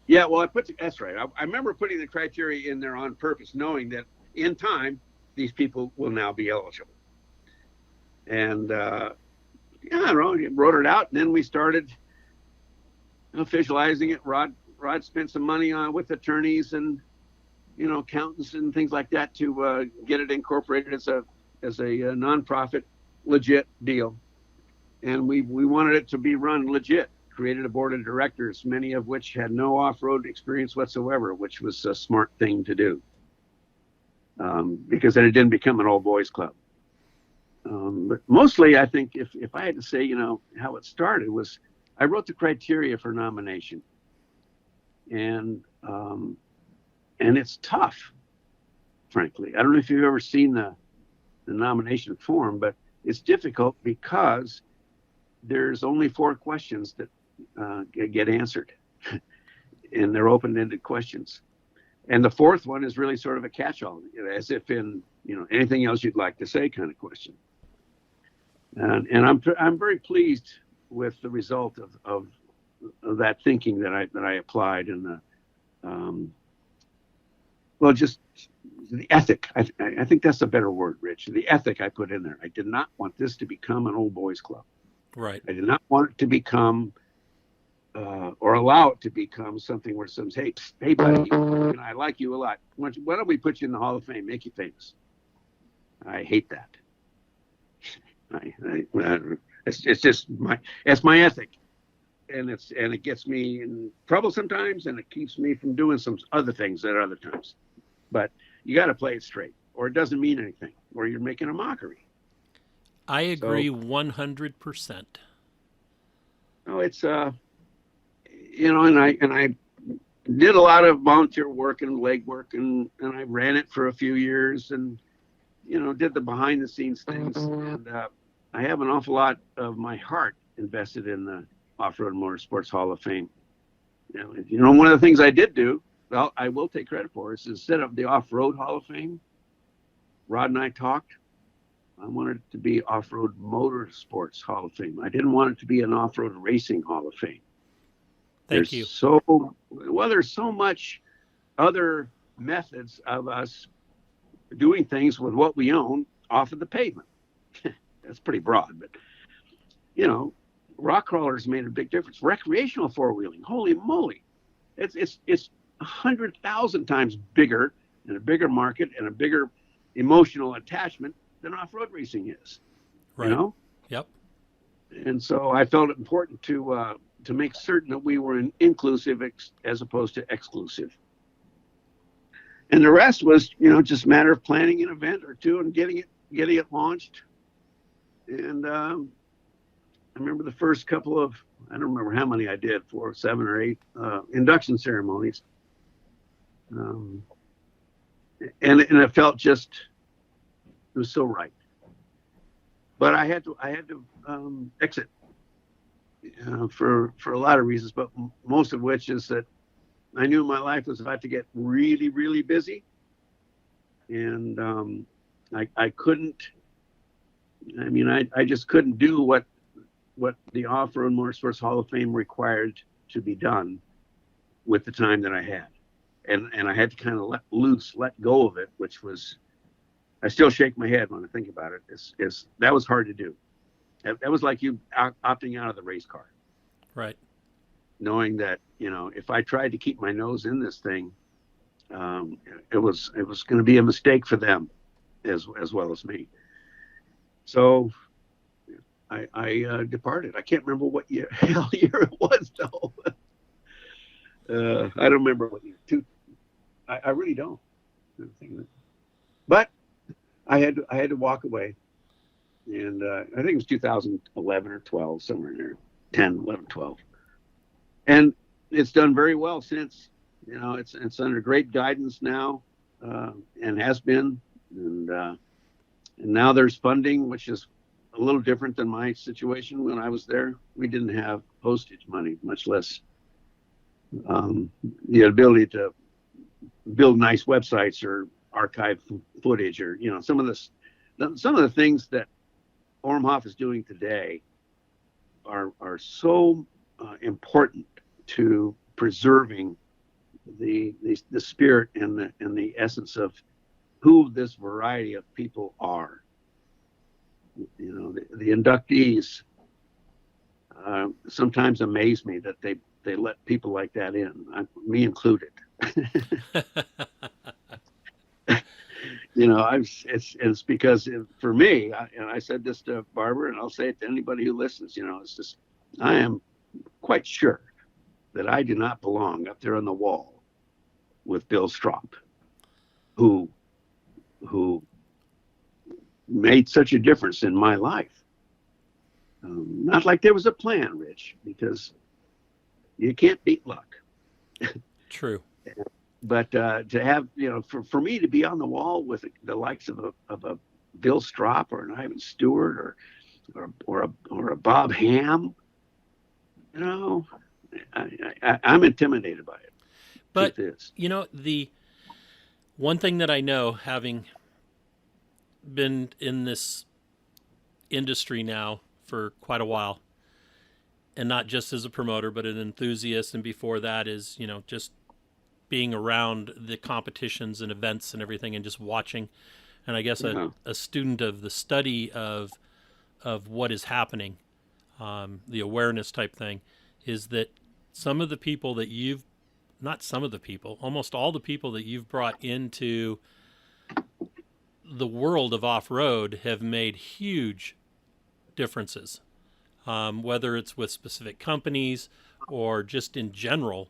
Yeah, well, that's right. I remember putting the criteria in there on purpose, knowing that in time these people will now be eligible. And yeah, I wrote it out, and then we started visualizing it. Rod spent some money on with attorneys and accountants and things like that to get it incorporated as a nonprofit, legit deal. And we wanted it to be run legit. Created a board of directors, many of which had no off-road experience whatsoever, which was a smart thing to do, because then it didn't become an old boys club. But mostly, I think if I had to say, how it started was, I wrote the criteria for nomination, and it's tough, frankly. I don't know if you've ever seen the nomination form, but it's difficult because there's only 4 questions that get answered, and they're open-ended questions. And the 4th one is really sort of a catch-all, as if in anything else you'd like to say kind of question. And I'm very pleased with the result of that thinking that I applied, and just the ethic. I think that's a better word, Rich. The ethic I put in there. I did not want this to become an old boys club. Right. I did not want it to become or allow it to become something where someone says, hey, buddy, I like you a lot. Why don't we put you in the Hall of Fame, make you famous? I hate that. It's just my ethic, and it gets me in trouble sometimes, and it keeps me from doing some other things at other times. But you got to play it straight, or it doesn't mean anything, or you're making a mockery. I agree 100%. Oh, it's and I did a lot of volunteer work and leg work, and I ran it for a few years, and did the behind the scenes things, and I have an awful lot of my heart invested in the Off-Road Motorsports Hall of Fame. One of the things I did do, well, I will take credit for, is instead of the Off-Road Hall of Fame, Rod and I talked. I wanted it to be Off-Road Motorsports Hall of Fame. I didn't want it to be an Off-Road Racing Hall of Fame. Thank you. There's so much other methods of us doing things with what we own off of the pavement. That's pretty broad, but rock crawlers made a big difference. Recreational four-wheeling, holy moly, it's 100,000 times bigger, and a bigger market, and a bigger emotional attachment than off-road racing is. Right. Yep. And so I felt it important to make certain that we were inclusive as opposed to exclusive. And the rest was, just a matter of planning an event or two and getting it launched. And I remember the first couple of, I don't remember how many I did, 4, 7, or 8 induction ceremonies. And it felt it was so right. But I had to exit for a lot of reasons, but most of which is that I knew my life was about to get really, really busy, and I couldn't. I just couldn't do what the Off-Road Motorsports Hall of Fame required to be done with the time that I had, and I had to kind of let go of it, which was, I still shake my head when I think about it. That was hard to do. That was like you opting out of the race car. Right. Knowing that, if I tried to keep my nose in this thing, it was going to be a mistake for them as well as me. So I departed. I can't remember what year it was, though. I don't remember what year. I really don't. But I had to walk away. And I think it was 2011 or 12, somewhere in there, 10, 11, 12. And it's done very well since. It's under great guidance now, and has been. And now there's funding, which is a little different than my situation when I was there. We didn't have postage money, much less the ability to build nice websites or archive footage, or some of the things that Ormhoff is doing today are so important to preserving the spirit and the essence of who this variety of people are. The inductees sometimes amaze me that they let people like that in, me included. It's because for me, and I said this to Barbara, and I'll say it to anybody who listens. It's just, I am quite sure that I do not belong up there on the wall with Bill Strop, who made such a difference in my life. Not like there was a plan, Rich, because you can't beat luck. True. But to have, for me to be on the wall with the likes of a Bill Strop or an Ivan Stewart or a Bob Ham, I'm intimidated by it. But the one thing that I know, having been in this industry now for quite a while, and not just as a promoter, but an enthusiast, and before that is, just being around the competitions and events and everything and just watching, and I guess a student of the study of what is happening, the awareness type thing, is that some of the people that almost all the people that you've brought into the world of off-road have made huge differences, whether it's with specific companies or just in general.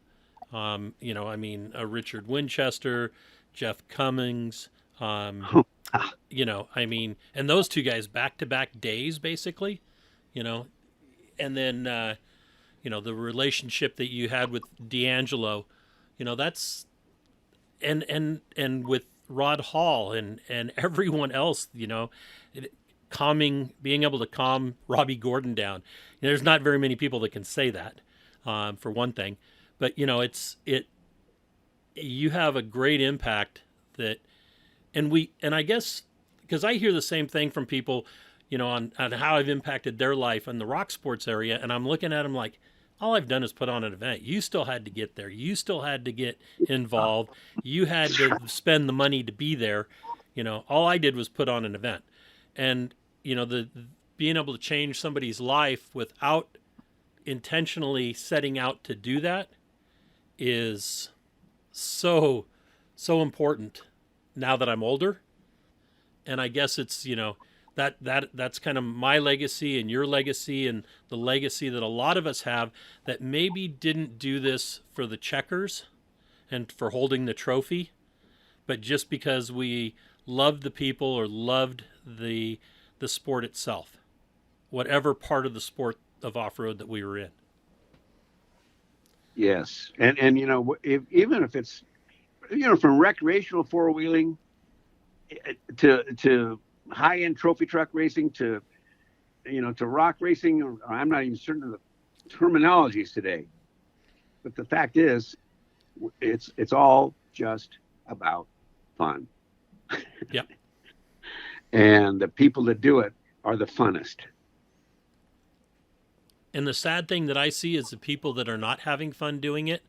Richard Winchester, Jeff Cummings, and those two guys back-to-back days, basically, and then, the relationship that you had with D'Angelo, that's, and with Rod Hall and everyone else, being able to calm Robbie Gordon down. There's not very many people that can say that, for one thing. But you have a great impact and I guess because I hear the same thing from people, on how I've impacted their life in the rock sports area, and I'm looking at them like, all I've done is put on an event. You still had to get there. You still had to get involved. You had to spend the money to be there. All I did was put on an event, and the being able to change somebody's life without intentionally setting out to do that is so important now that I'm older. And I guess it's, that's kind of my legacy and your legacy and the legacy that a lot of us have that maybe didn't do this for the checkers and for holding the trophy, but just because we loved the people or loved the sport itself, whatever part of the sport of off-road that we were in. Yes. And even if it's, from recreational four-wheeling to high-end trophy truck racing to rock racing, or I'm not even certain of the terminologies today. But the fact is, it's all just about fun. Yep. And the people that do it are the funnest. And the sad thing that I see is the people that are not having fun doing it,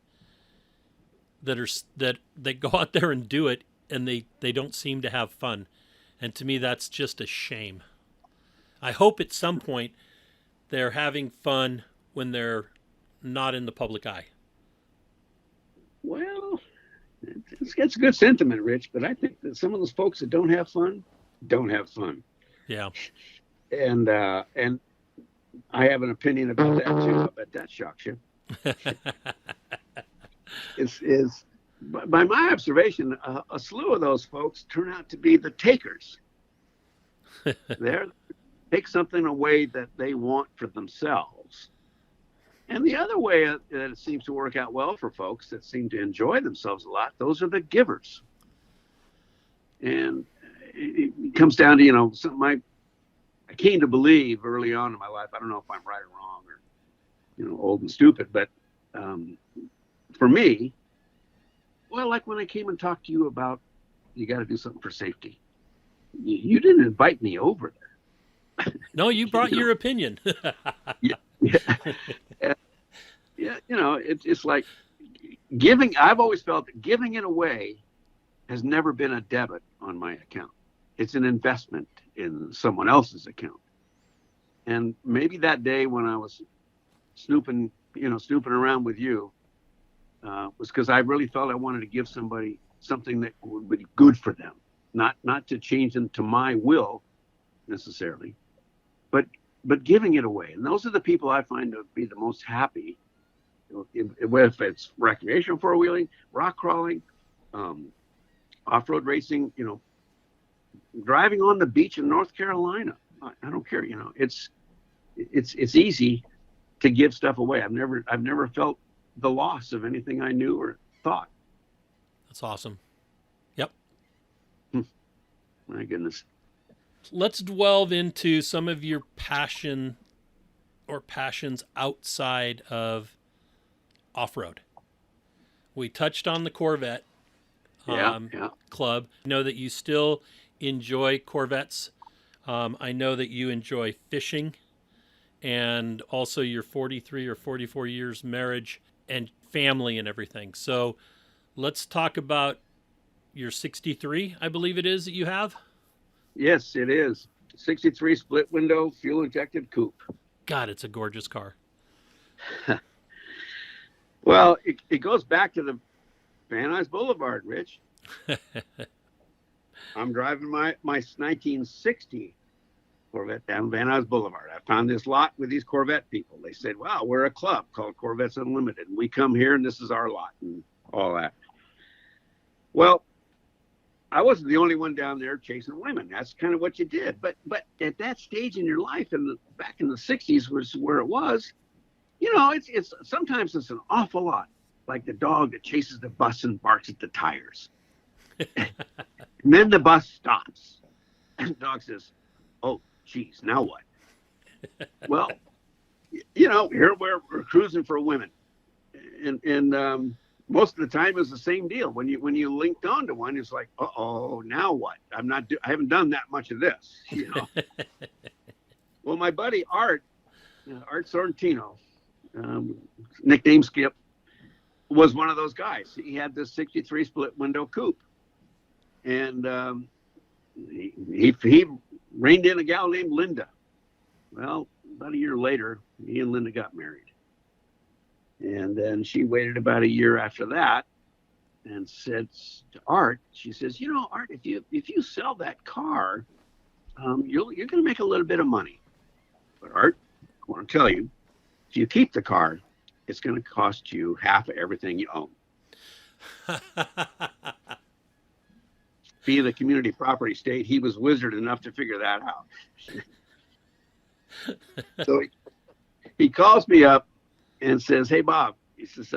that go out there and do it, and they don't seem to have fun. And to me, that's just a shame. I hope at some point they're having fun when they're not in the public eye. Well, it's a good sentiment, Rich, but I think that some of those folks that don't have fun. Yeah. And I have an opinion about that too. I bet that shocks you. is by my observation, a slew of those folks turn out to be the takers. They take something away that they want for themselves. And the other way that it seems to work out well for folks that seem to enjoy themselves a lot, those are the givers. And it comes down to, something I came to believe early on in my life, I don't know if I'm right or wrong or, old and stupid, but for me, well, like when I came and talked to you about you got to do something for safety, you didn't invite me over there. No, you brought your opinion. Yeah, yeah, it's like giving. I've always felt that giving it away has never been a debit on my account. It's an investment in someone else's account. And maybe that day when I was snooping around with you, was because I really felt I wanted to give somebody something that would be good for them, not to change them to my will necessarily, but giving it away. And those are the people I find to be the most happy, if it's recreational four-wheeling, rock crawling, off-road racing, driving on the beach in North Carolina. I don't care, it's easy to give stuff away. I've never felt the loss of anything I knew or thought. That's awesome. Yep. My goodness. Let's delve into some of your passions outside of off-road. We touched on the Corvette club. I know that you still enjoy Corvettes. I know that you enjoy fishing, and also your 43 or 44 years marriage and family and everything. So let's talk about your 63, I believe it is, that you have. Yes, it is. 63 split window, fuel injected coupe. God, it's a gorgeous car. Well, it goes back to the Van Nuys Boulevard, Rich. I'm driving my 1960 Corvette down Van Nuys Boulevard. I found this lot with these Corvette people. They said, wow, we're a club called Corvettes Unlimited. And we come here and this is our lot and all that. Well, I wasn't the only one down there chasing women. That's kind of what you did. But at that stage in your life, back in the 60s was where it was, it's sometimes it's an awful lot like the dog that chases the bus and barks at the tires. And then the bus stops. And the dog says, oh, geez, now what? Well, here we're cruising for women. And most of the time it's the same deal. When you linked onto one, it's like, uh-oh, now what? I haven't done that much of this, Well, my buddy Art Sorrentino, nickname Skip, was one of those guys. He had this 63 split window coupe. And he reined in a gal named Linda. Well, about a year later, he and Linda got married. And then she waited about a year after that and said to Art, she says, Art, if you sell that car, you're going to make a little bit of money. But Art, I want to tell you, if you keep the car, it's going to cost you half of everything you own. Being a community property state, he was wizard enough to figure that out. So he calls me up and says, hey, Bob, he says,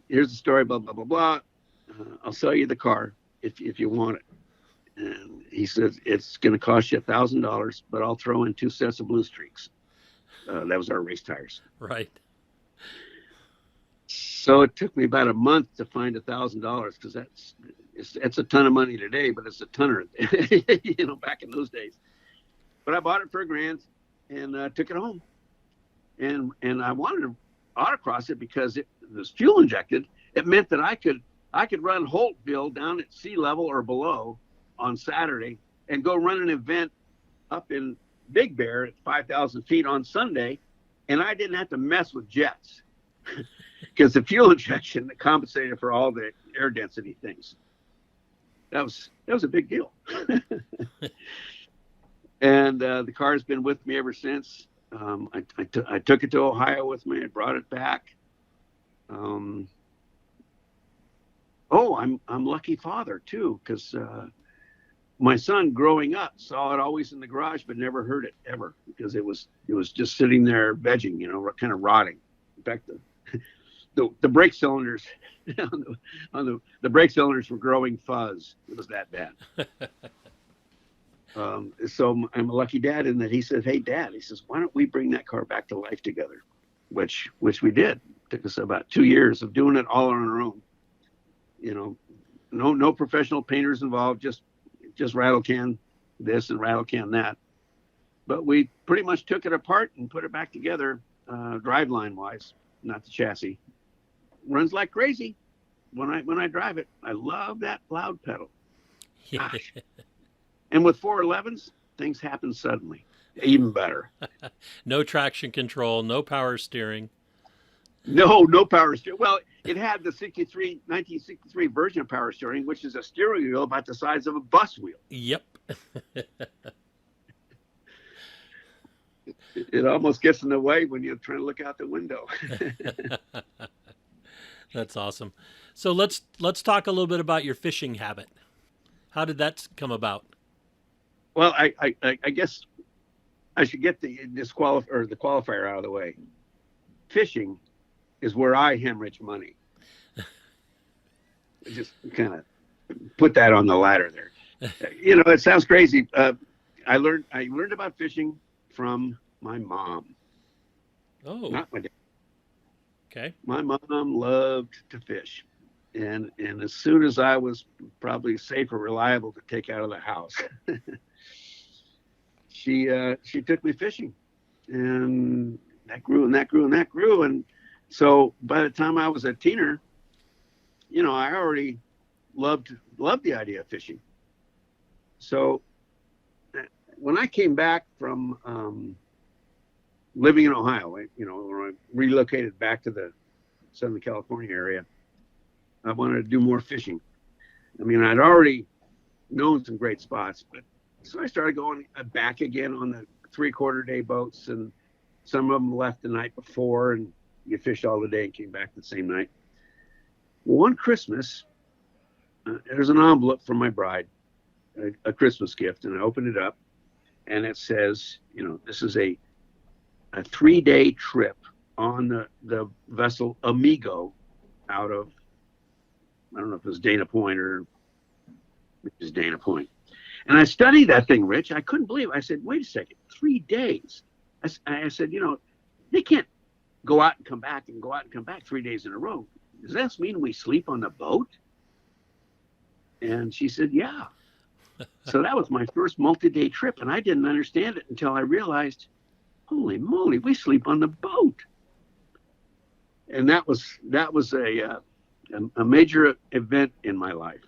here's the story, blah, blah, blah, blah. I'll sell you the car if you want it. And he says, it's going to cost you $1,000, but I'll throw in 2 sets of Blue Streaks. That was our race tires. Right. So it took me about a month to find $1,000 because it's a ton of money today, but it's a tonner, back in those days. But I bought it for $1,000 and took it home. And I wanted to autocross it because it was fuel injected. It meant that I could run Holtville down at sea level or below on Saturday and go run an event up in Big Bear at 5,000 feet on Sunday. And I didn't have to mess with jets because the fuel injection compensated for all the air density things. That was a big deal. And the car's been with me ever since. I took it to Ohio with me. I brought it back. I'm lucky father too, because my son growing up saw it always in the garage, but never heard it ever because it was just sitting there vegging, kind of rotting. In fact, the brake cylinders on the brake cylinders were growing fuzz. It was that bad. So I'm a lucky dad in that he said, "Hey, Dad," he says, "why don't we bring that car back to life together?" Which we did. It took us about 2 years of doing it all on our own. No professional painters involved, just rattle can this and rattle can that. But we pretty much took it apart and put it back together, driveline wise, not the chassis. Runs like crazy when I drive it. I love that loud pedal. Gosh. And with 411s, things happen suddenly. Even better. No traction control, no power steering. No power steering. Well, it had the 1963 version of power steering, which is a steering wheel about the size of a bus wheel. Yep. It almost gets in the way when you're trying to look out the window. That's awesome. So let's talk a little bit about your fishing habit. How did that come about? Well, I guess I should get the qualifier out of the way. Fishing is where I hemorrhage money. Just kind of put that on the ladder there. It sounds crazy. I learned about fishing from my mom. Oh. Not my dad. Okay. My mom loved to fish. And as soon as I was probably safe or reliable to take out of the house, she took me fishing, and that grew and that grew and that grew. And so by the time I was a teenager, I already loved the idea of fishing. So when I came back from living in Ohio, when I relocated back to the Southern California area, I wanted to do more fishing. I mean, I'd already known some great spots, but so I started going back again on the 3/4 day boats, and some of them left the night before, and you fished all the day and came back the same night. Well, one Christmas, there's an envelope from my bride, a Christmas gift, and I opened it up, and it says, this is a 3-day trip on the vessel Amigo out of, I don't know if it was Dana Point or it was Dana Point. And I studied that thing, Rich. I couldn't believe it. I said, wait a second, 3 days. I said, they can't go out and come back and go out and come back 3 days in a row. Does that mean we sleep on the boat? And she said, yeah. So that was my first multi-day trip, and I didn't understand it until I realized, holy moly, we sleep on the boat. And that was a major event in my life.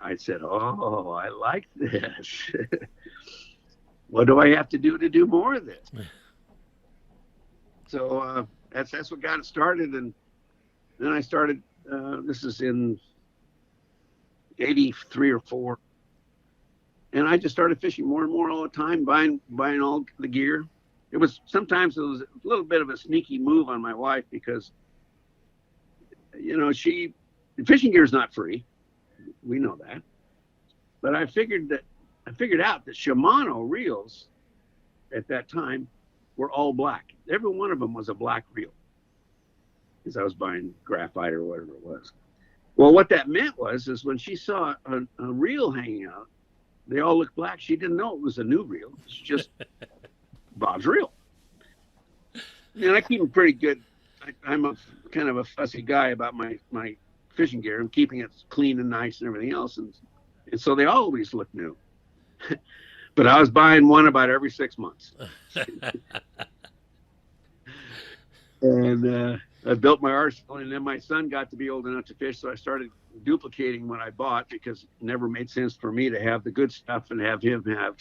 I said, oh, I like this. What do I have to do more of this? So that's what got it started. And then I started, this is in 83 or 4. And I just started fishing more and more all the time, buying all the gear. Sometimes it was a little bit of a sneaky move on my wife because, fishing gear is not free. We know that. But I figured out that Shimano reels at that time were all black. Every one of them was a black reel, because I was buying graphite or whatever it was. Well, what that meant is when she saw a reel hanging out, they all looked black. She didn't know it was a new reel. It's just Bob's reel. And I keep them pretty good. I'm a kind of a fussy guy about my fishing gear. I'm keeping it clean and nice and everything else. And so they always look new. But I was buying one about every 6 months. And I built my arsenal, and then my son got to be old enough to fish, so I started duplicating what I bought, because it never made sense for me to have the good stuff and have him have,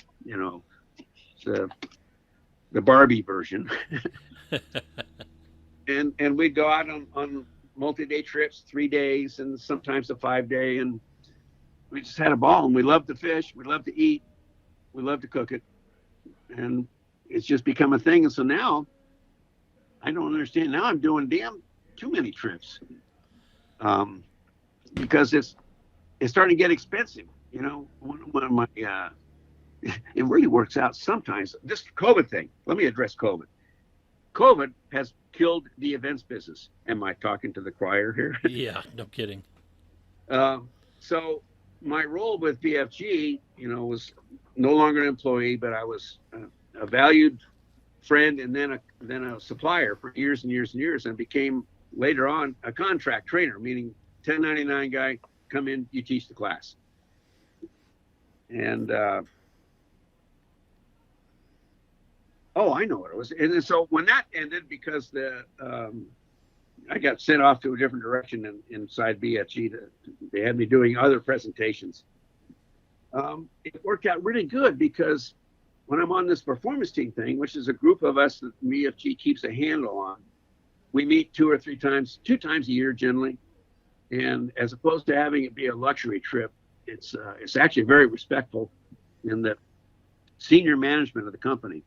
the Barbie version. And we'd go out on multi-day trips, 3 days, and sometimes a 5-day, and we just had a ball. And we loved to fish, we loved to eat, we loved to cook it, and it's just become a thing. And so now I don't understand. Now I'm doing too many trips, because it's starting to get expensive. One of my it really works out sometimes. This COVID thing. Let me address COVID. COVID has killed the events business. Am I talking to the choir here? Yeah, no kidding. So my role with BFG, was no longer an employee, but I was a valued friend and then a supplier for years and years and years, and became later on a contract trainer, meaning 1099 guy, come in, you teach the class. And I know what it was. And so when that ended, because I got sent off to a different direction inside BFG, they had me doing other presentations. It worked out really good, because when I'm on this performance team thing, which is a group of us that BFG keeps a handle on, we meet 2 times a year generally. And as opposed to having it be a luxury trip, it's actually very respectful in the senior management of the company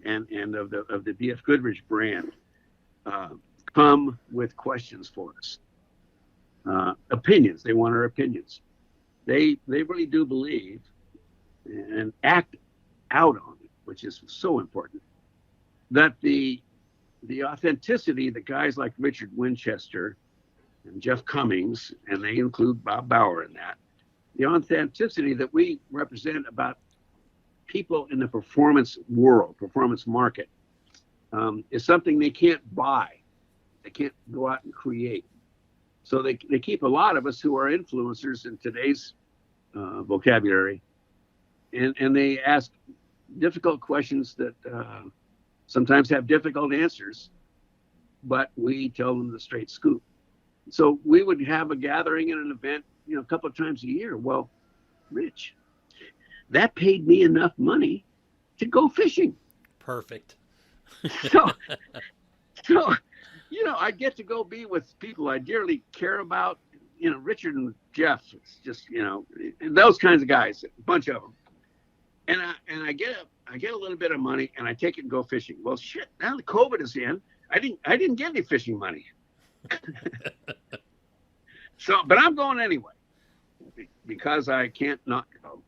and of the BF Goodrich brand come with questions for us. Opinions. They want our opinions. They really do believe and act out on it, which is so important, that the authenticity that guys like Richard Winchester and Jeff Cummings, and they include Bob Bauer in that, the authenticity that we represent about people in the performance world, performance market, is something they can't buy. They can't go out and create. So they keep a lot of us who are influencers in today's vocabulary, and they ask difficult questions that sometimes have difficult answers, but we tell them the straight scoop. So we would have a gathering and an event, a couple of times a year. Well, Rich, that paid me enough money to go fishing. Perfect. so I get to go be with people I dearly care about. Richard and Jeff, it's just, and those kinds of guys, a bunch of them. And I get a little bit of money, and I take it and go fishing. Well, shit, now the COVID is in. I didn't get any fishing money. But I'm going anyway, because I can't not go.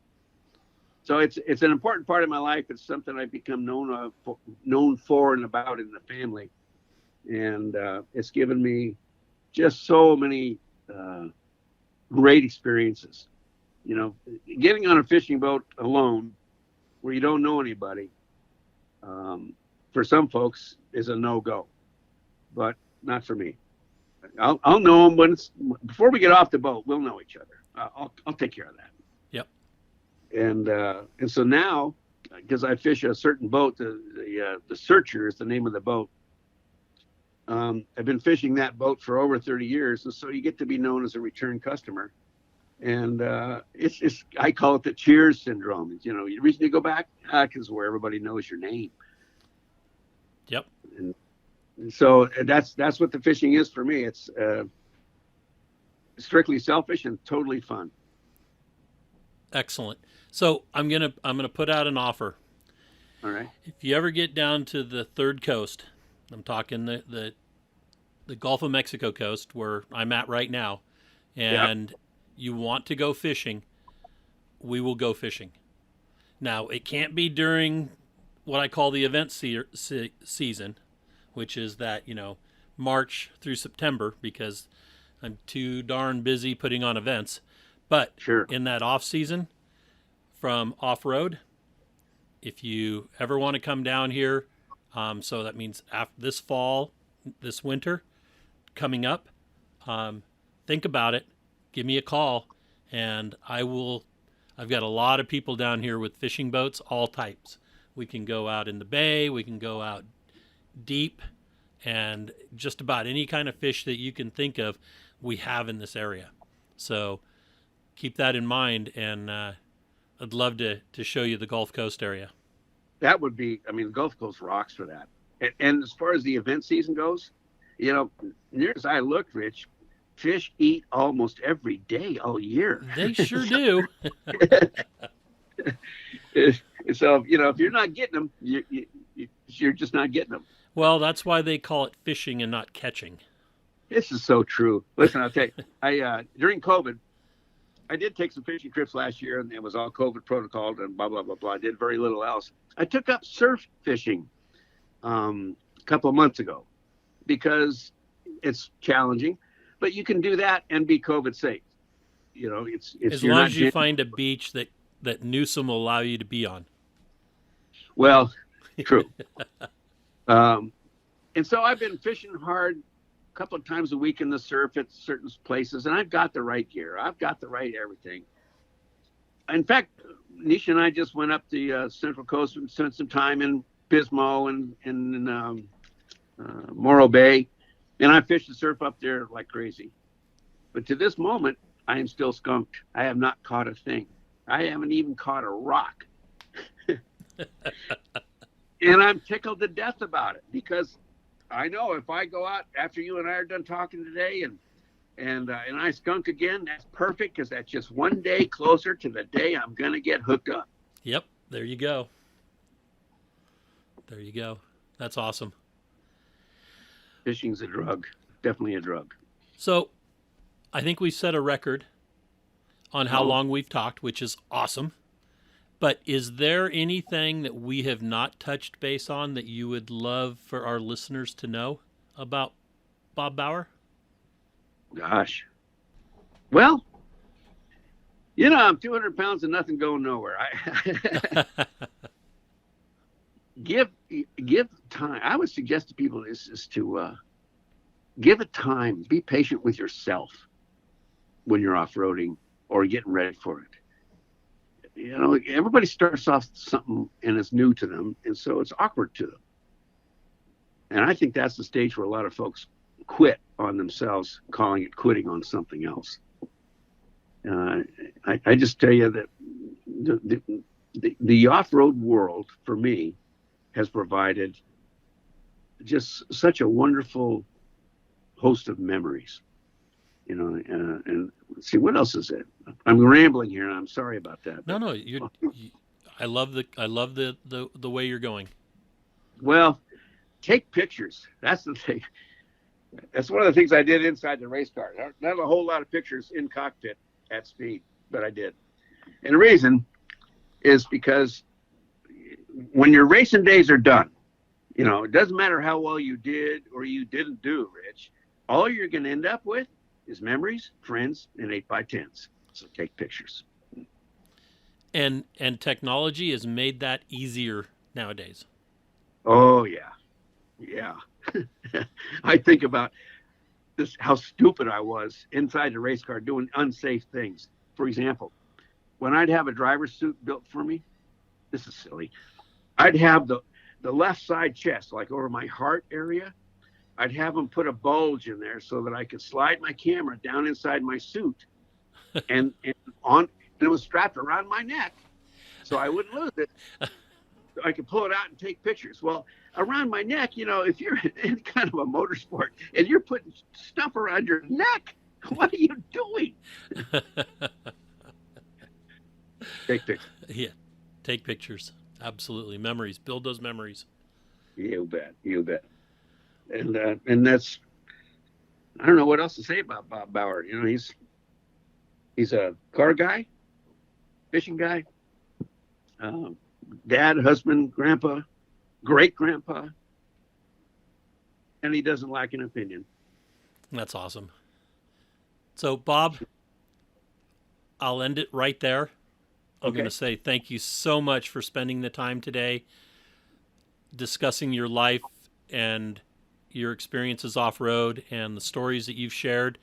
So it's an important part of my life. It's something I've become known for and about in the family. And it's given me just so many great experiences. Getting on a fishing boat alone where you don't know anybody, for some folks is a no-go, but not for me. I'll know them before we get off the boat. We'll know each other. I'll take care of that. Yep. And so now, because I fish a certain boat, the Searcher is the name of the boat. I've been fishing that boat for over 30 years, and so you get to be known as a return customer. And it's I call it the Cheers syndrome. The reason you go back, because where everybody knows your name. Yep. And so that's what the fishing is for me. It's strictly selfish and totally fun. Excellent. So I'm gonna put out an offer. All right. If you ever get down to the third coast, I'm talking the Gulf of Mexico coast where I'm at right now, and you want to go fishing, we will go fishing. Now, it can't be during what I call the event season, which is that, March through September, because I'm too darn busy putting on events. But sure, in that off season, from off-road, if you ever want to come down here, so that means after this fall, this winter coming up, think about it. Give me a call, and I've got a lot of people down here with fishing boats, all types. We can go out in the bay, we can go out deep, and just about any kind of fish that you can think of, we have in this area. So keep that in mind, and I'd love to show you the Gulf Coast area. That would be, the Gulf Coast rocks for that. And as far as the event season goes, near as I look, Rich, fish eat almost every day all year. They sure do. So, if you're not getting them, you're just not getting them. Well, that's why they call it fishing and not catching. This is so true. Listen, I'll tell you, during COVID, I did take some fishing trips last year, and it was all COVID protocol and blah, blah, blah, blah. I did very little else. I took up surf fishing a couple of months ago because it's challenging, but you can do that and be COVID safe. it's As you're long not as you find a beach that Newsom will allow you to be on. well, true. And so I've been fishing hard a couple of times a week in the surf at certain places, and I've got the right gear. I've got the right everything. In fact, Nisha and I just went up the Central Coast and spent some time in Pismo and Morro Bay, and I fished the surf up there like crazy. But to this moment, I am still skunked. I have not caught a thing. I haven't even caught a rock. And I'm tickled to death about it, because I know if I go out after you and I are done talking today and I skunk again, that's perfect, because that's just one day closer to the day I'm going to get hooked up. Yep. There you go. There you go. That's awesome. Fishing's a drug. Definitely a drug. So I think we set a record on how long we've talked, which is awesome. But is there anything that we have not touched base on that you would love for our listeners to know about Bob Bauer? Gosh. Well, I'm 200 pounds and nothing going nowhere. Give time. I would suggest to people is to give it time. Be patient with yourself when you're off-roading or getting ready for it. Everybody starts off something and it's new to them, and so it's awkward to them. And I think that's the stage where a lot of folks quit on themselves, calling it quitting on something else. I just tell you that the off-road world for me has provided just such a wonderful host of memories. And see, what else is it? I'm rambling here, and I'm sorry about that. No, I love the way you're going. Well, take pictures. That's the thing. That's one of the things I did inside the race car. Not a whole lot of pictures in cockpit at speed, but I did. And the reason is because when your racing days are done, it doesn't matter how well you did or you didn't do, Rich. All you're going to end up with is memories, friends, and 8x10s. So take pictures. And technology has made that easier nowadays. Oh, yeah. Yeah. I think about this, how stupid I was inside the race car doing unsafe things. For example, when I'd have a driver's suit built for me, this is silly, I'd have the left side chest, like over my heart area, I'd have them put a bulge in there so that I could slide my camera down inside my suit and it was strapped around my neck so I wouldn't lose it. So I could pull it out and take pictures. Well, around my neck, if you're in kind of a motorsport and you're putting stuff around your neck, what are you doing? Take pictures. Yeah, take pictures. Absolutely. Memories. Build those memories. You bet. And that's, I don't know what else to say about Bob Bauer. He's a car guy, fishing guy, dad, husband, grandpa, great grandpa, and he doesn't lack an opinion. That's awesome. So, Bob, I'll end it right there. I'm going to say thank you so much for spending the time today discussing your life and your experiences off-road, and the stories that you've shared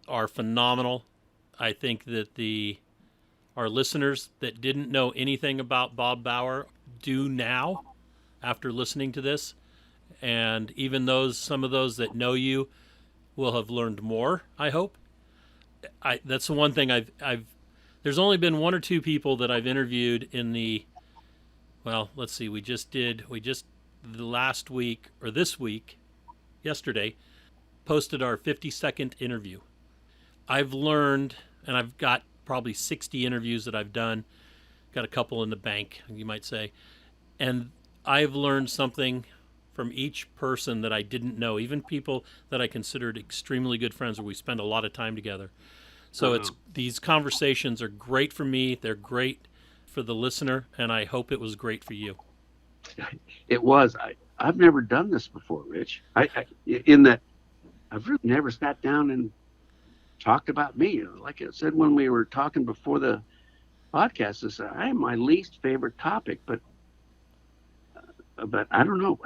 are phenomenal. I think that our listeners that didn't know anything about Bob Bauer do now after listening to this, and even some of those that know you will have learned more, I hope. That's the one thing there's only been one or two people that I've interviewed let's see, we just the last week or this week, yesterday, posted our 52nd interview. I've learned, and I've got probably 60 interviews that I've done, got a couple in the bank, you might say, and I've learned something from each person that I didn't know, even people that I considered extremely good friends where we spend a lot of time together. So these conversations are great for me. They're great for the listener, and I hope it was great for you. It was. I've never done this before, Rich. In that I've really never sat down and talked about me. Like I said when we were talking before the podcast, I said, I am my least favorite topic, but I don't know.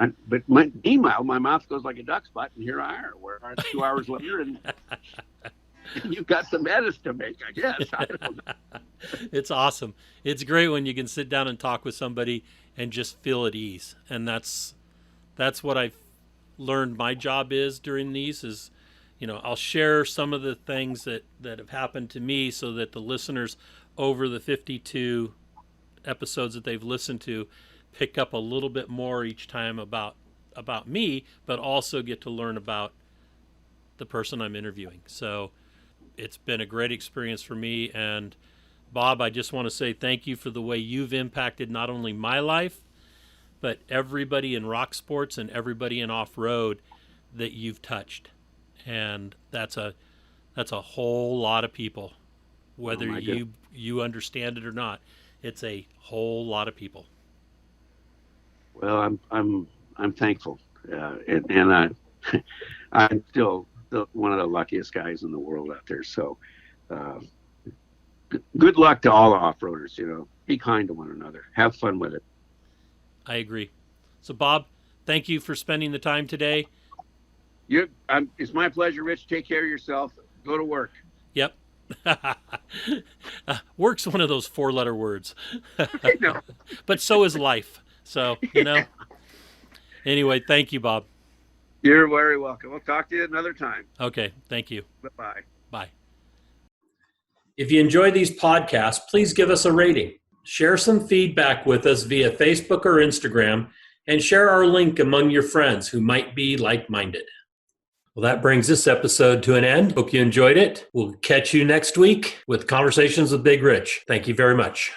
Meanwhile, my mouth goes like a duck's butt, and here I are. We're 2 hours later, and you've got some edits to make, I guess. I don't know. It's awesome. It's great when you can sit down and talk with somebody and just feel at ease. And that's what I've learned my job is during these is, I'll share some of the things that have happened to me so that the listeners over the 52 episodes that they've listened to pick up a little bit more each time about me, but also get to learn about the person I'm interviewing. So it's been a great experience for me. And Bob, I just want to say thank you for the way you've impacted not only my life, but everybody in rock sports and everybody in off-road that you've touched. And that's a whole lot of people, whether you understand it or not. It's a whole lot of people. Well, I'm thankful, and I'm still one of the luckiest guys in the world out there. So, good luck to all the off-roaders. Be kind to one another. Have fun with it. I agree. So, Bob, thank you for spending the time today. It's my pleasure, Rich. Take care of yourself. Go to work. Yep. Work's one of those 4-letter words. I know. But so is life. So, Anyway, thank you, Bob. You're very welcome. We'll talk to you another time. Okay. Thank you. Bye-bye. Bye. If you enjoy these podcasts, please give us a rating. Share some feedback with us via Facebook or Instagram, and share our link among your friends who might be like-minded. Well, that brings this episode to an end. Hope you enjoyed it. We'll catch you next week with Conversations with Big Rich. Thank you very much.